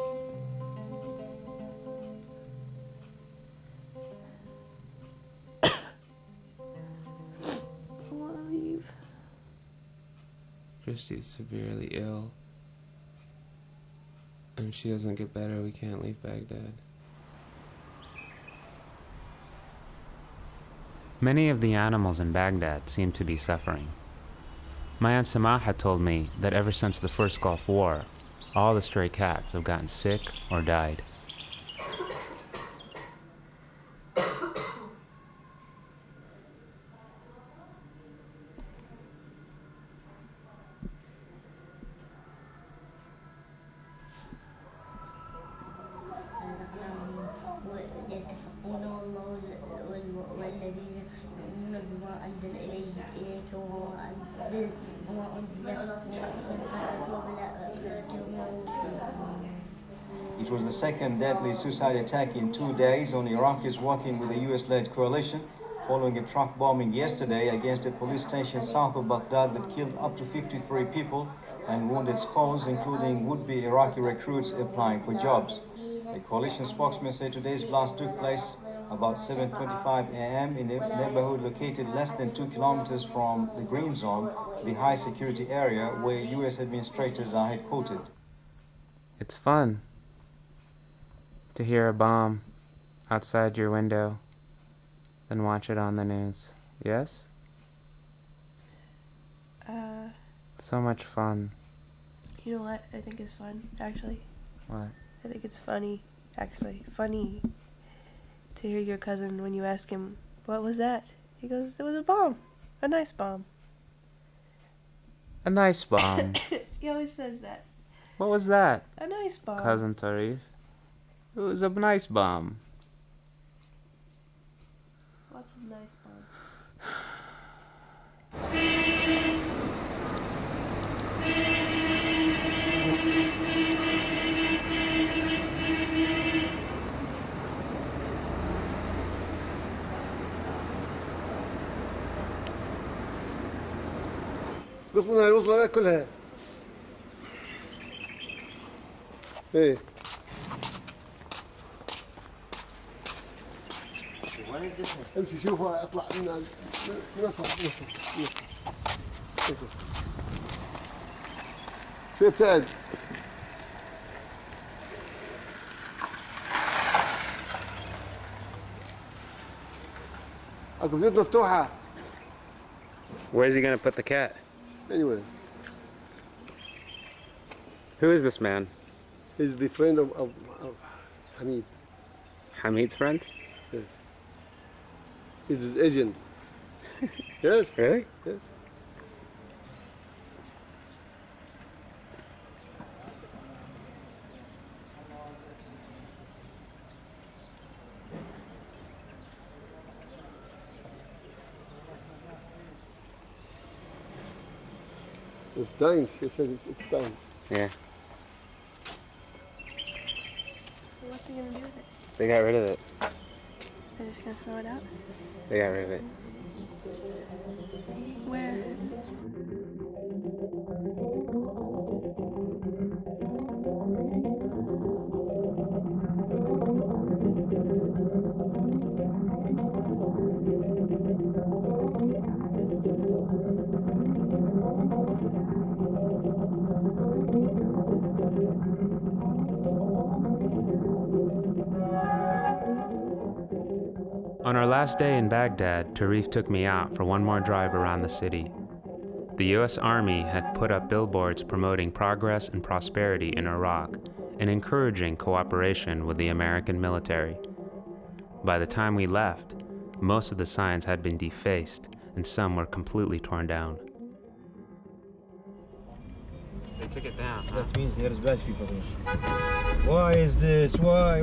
I want to leave. Christy's severely ill. And if she doesn't get better, we can't leave Baghdad. Many of the animals in Baghdad seem to be suffering. My Aunt Samaha told me that ever since the first Gulf War, all the stray cats have gotten sick or died. It was the second deadly suicide attack in 2 days on Iraqis working with the US-led coalition, following a truck bombing yesterday against a police station south of Baghdad that killed up to 53 people and wounded scores, including would-be Iraqi recruits applying for jobs. A coalition spokesman said today's blast took place about 7:25 a.m. in a neighborhood located less than 2 kilometers from the Green Zone, the high-security area where US administrators are headquartered. It's fun to hear a bomb outside your window, then watch it on the news. Yes? So much fun. You know what I think is fun, actually? What? I think it's funny, actually. Funny to hear your cousin when you ask him, what was that? He goes, it was a bomb. A nice bomb. A nice bomb. He always says that. What was that? A nice bomb. Cousin Tarif. It was a nice bomb. What's a nice bomb? قص منها يوصل كلها. ايه. امشي شوفها اطلع من نصر. شو ابتعد. اكو بيوت مفتوحة. Where's he gonna put the cat? Anyway. Who is this man? He's the friend of Hamid. Hamid's friend? Yes. He's his agent. Yes. Really? Yes. It's dying. She said it's dying. Yeah. So what's he gonna do with it? They got rid of it. They're just gonna throw it out? They got rid of it. Where? On our last day in Baghdad, Tarif took me out for one more drive around the city. The U.S. Army had put up billboards promoting progress and prosperity in Iraq and encouraging cooperation with the American military. By the time we left, most of the signs had been defaced and some were completely torn down. They took it down. Huh? That means there's bad people here. Why is this? Why?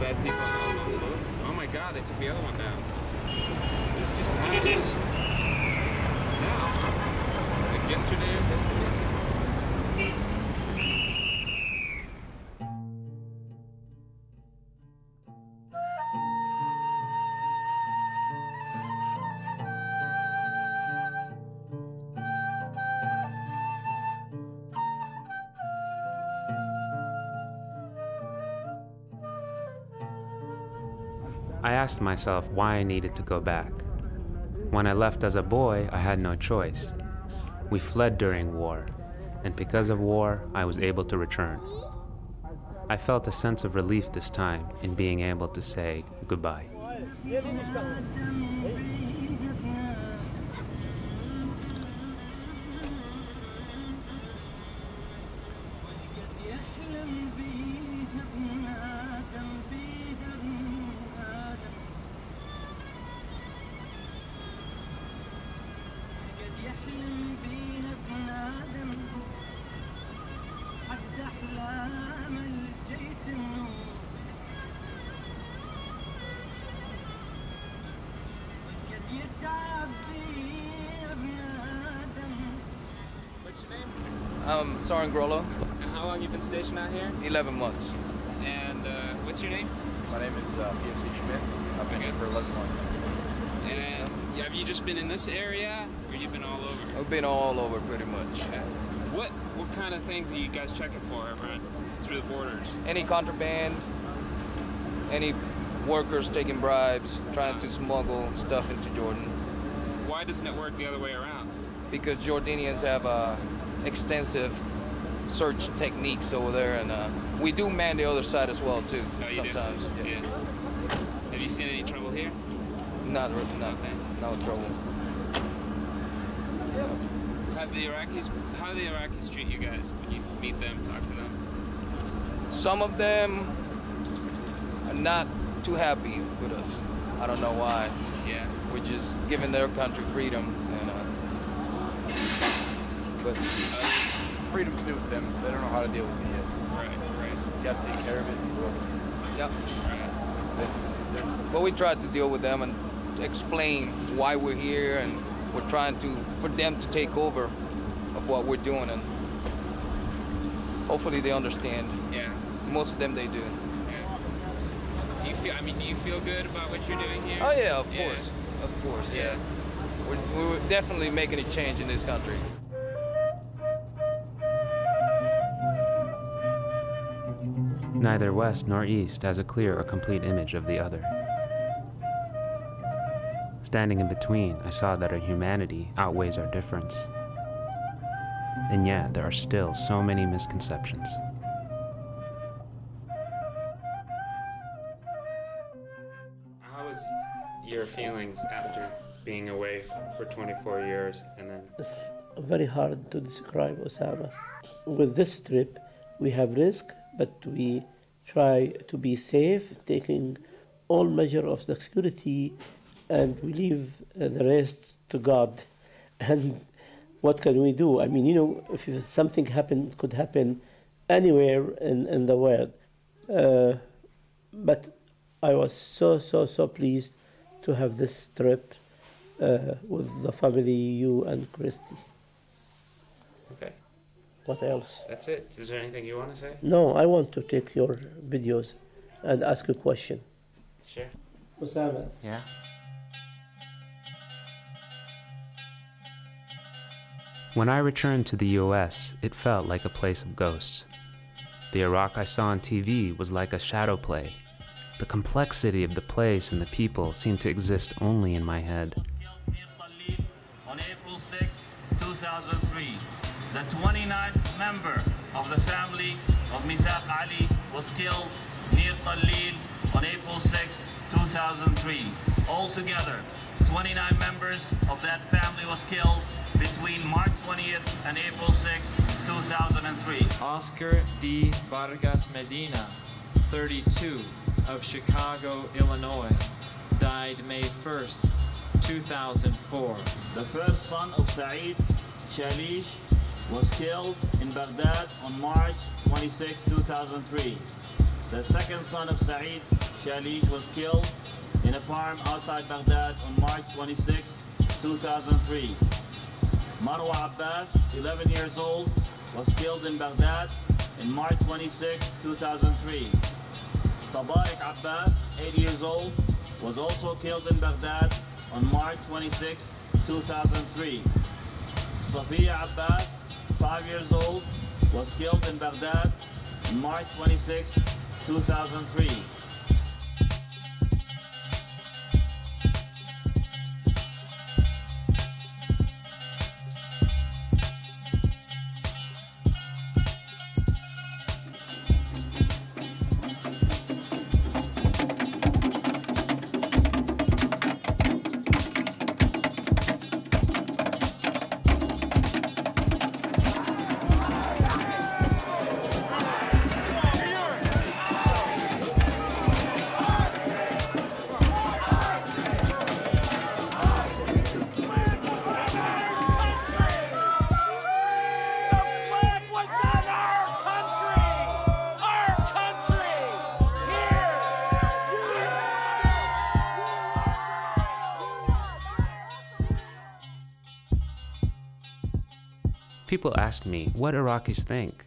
Bad people also. Oh my God, they took the other one down. It's just happened. Now, like yesterday. I asked myself why I needed to go back. When I left as a boy, I had no choice. We fled during war, and because of war, I was able to return. I felt a sense of relief this time in being able to say goodbye. I'm Soren Grollo. And how long have you been stationed out here? 11 months. And what's your name? My name is PFC Schmidt. I've been here for 11 months. And have you just been in this area, or you've been all over? I've been all over pretty much. Okay. What kind of things are you guys checking for around through the borders? Any contraband, any workers taking bribes, trying to smuggle stuff into Jordan. Why doesn't it work the other way around? Because Jordanians have extensive search techniques over there, and we do man the other side as well too. Sometimes. Yes. Yeah. Have you seen any trouble here? No trouble. How do the Iraqis treat you guys when you meet them, talk to them? Some of them are not too happy with us. I don't know why. Yeah. We're just giving their country freedom, and but freedom's new with them. They don't know how to deal with it yet. Right. You got to take care of it. Yep. Right. But we tried to deal with them and explain why we're here, and we're trying for them to take over of what we're doing, and hopefully they understand. Yeah. Most of them they do. Yeah. Do you feel good about what you're doing here? Oh yeah, of course. Of course, yeah. We're definitely making a change in this country. Neither West nor East has a clear or complete image of the other. Standing in between, I saw that our humanity outweighs our difference. And yet, there are still so many misconceptions. How was your feelings after being away for 24 years and then? It's very hard to describe, Osama. With this trip, we have risk, but we try to be safe, taking all measure of the security, and we leave the rest to God. And what can we do? I mean, if something could happen anywhere in the world. But I was so pleased to have this trip with the family, you and Christy. Okay. What else? That's it. Is there anything you want to say? No, I want to take your videos and ask a question. Sure. Osama. Yeah? When I returned to the US, it felt like a place of ghosts. The Iraq I saw on TV was like a shadow play. The complexity of the place and the people seemed to exist only in my head. On April 6, 2003, the 29th member of the family of Mithaq Ali was killed near Talil on April 6, 2003. Altogether, 29 members of that family was killed between March 20th and April 6, 2003. Oscar D. Vargas Medina, 32, of Chicago, Illinois, died May 1st, 2004. The first son of Saeed Shalish was killed in Baghdad on March 26, 2003. The second son of Saeed Shalish was killed in a farm outside Baghdad on March 26, 2003. Marwa Abbas, 11 years old, was killed in Baghdad in March 26, 2003. Tabarik Abbas, 8 years old, was also killed in Baghdad on March 26, 2003. Safiya Abbas, 5 years old, was killed in Baghdad on March 26, 2003. People ask me what Iraqis think,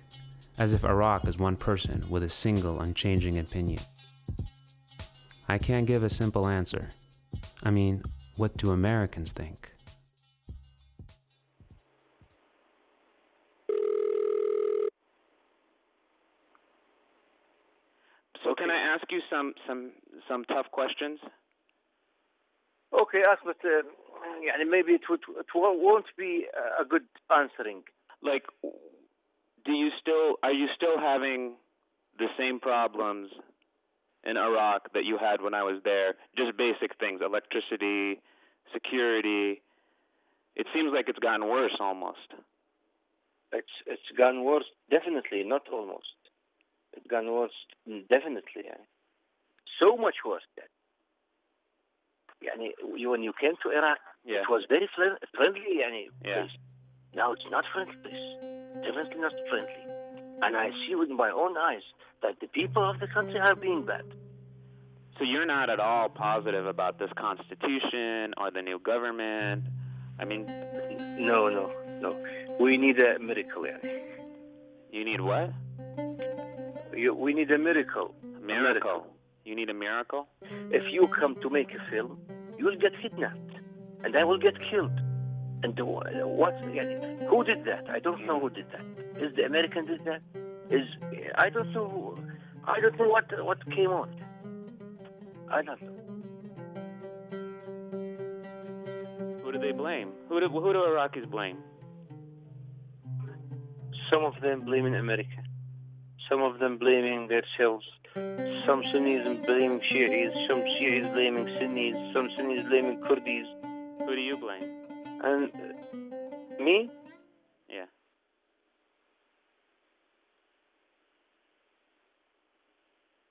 as if Iraq is one person with a single unchanging opinion. I can't give a simple answer. I mean, what do Americans think? So can I ask you some tough questions? Okay, ask, but maybe it won't be a good answering. Like, are you still having the same problems in Iraq that you had when I was there? Just basic things, electricity, security. It seems like it's gotten worse almost. It's gotten worse, definitely, not almost. It's gotten worse, definitely. So much worse. When you came to Iraq, it was very friendly place. Now it's not friendly place. Definitely not friendly. And I see with my own eyes that the people of the country are being bad. So you're not at all positive about this constitution or the new government? I mean... No. We need a miracle. You need what? We need a miracle. A miracle? You need a miracle? If you come to make a film, you will get kidnapped, and I will get killed. And what? Who did that? I don't know who did that. Is the American did that? I don't know. I don't know what came on. I don't know. Who do they blame? Who do Iraqis blame? Some of them blaming America. Some of them blaming themselves. Some Sunnis blaming Shi'is. Some Shi'is blaming Sunnis. Some Sunnis blaming Kurdis. Who do you blame? And me? Yeah.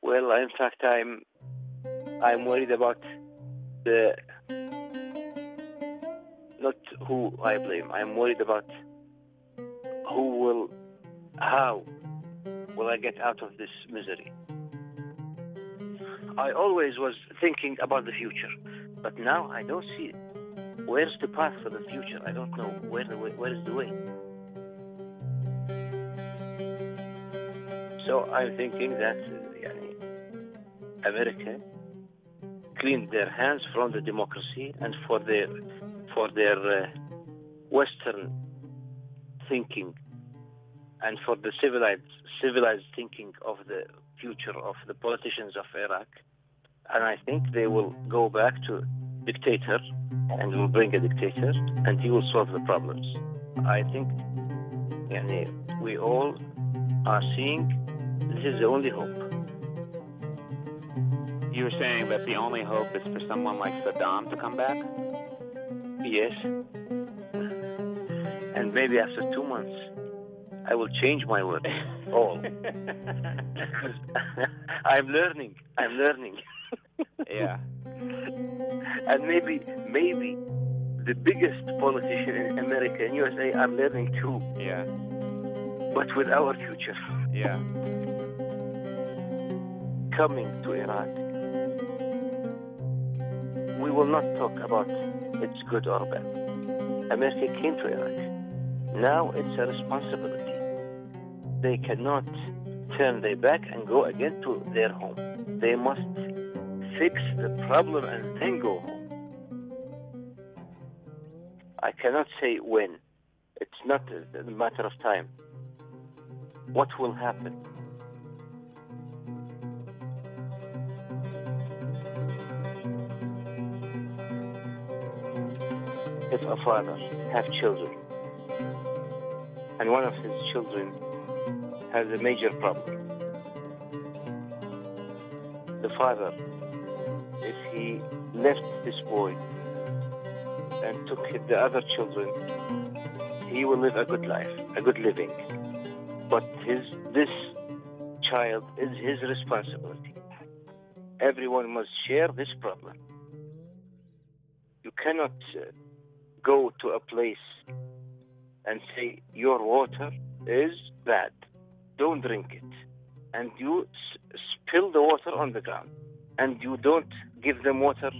Well, in fact, I'm worried about not who I blame. I'm worried about how will I get out of this misery. I always was thinking about the future, but now I don't see it. Where's the path for the future? I don't know. Where is the way? So I'm thinking that America cleaned their hands from the democracy and for their Western thinking and for the civilized thinking of the future of the politicians of Iraq. And I think they will go back to dictator and will bring a dictator and he will solve the problems. I think we all are seeing this is the only hope. You were saying that the only hope is for someone like Saddam to come back? Yes. And maybe after 2 months, I will change my word. All. I'm learning. Yeah. And maybe the biggest politician in America and USA are learning too. Yeah. But with our future. Yeah. Coming to Iraq, we will not talk about it's good or bad. America came to Iraq. Now it's a responsibility. They cannot turn their back and go again to their home. They must fix the problem and then go home. I cannot say when. It's not a matter of time. What will happen? If a father has children, and one of his children has a major problem, the father, if he left this boy and took the other children, he will live a good life, a good living. But this child is his responsibility. Everyone must share this problem. You cannot go to a place and say your water is bad, don't drink it, and you spill the water on the ground, and you don't give them water.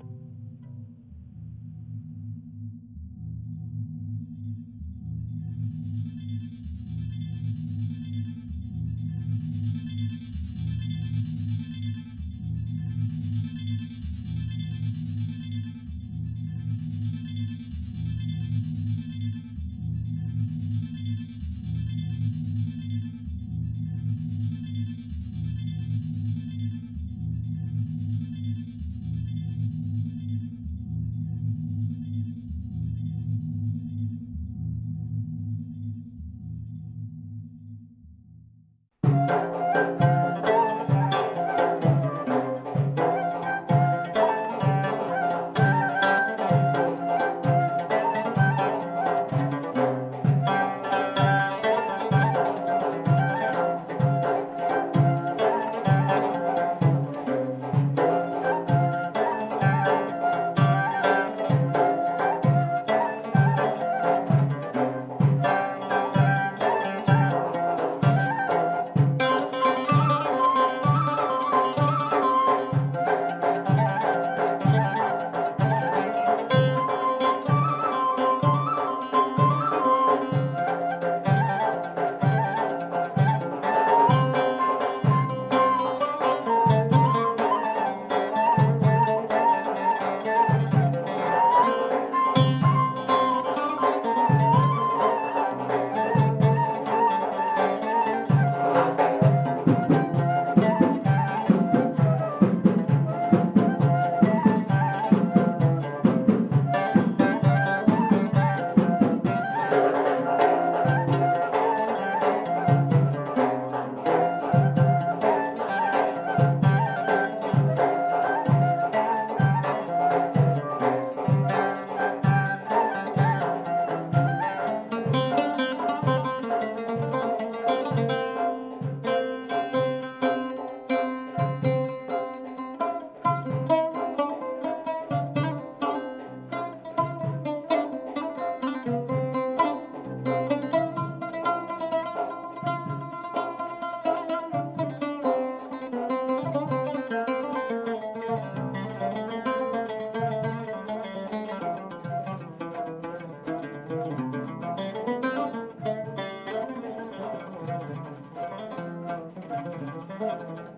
Thank you.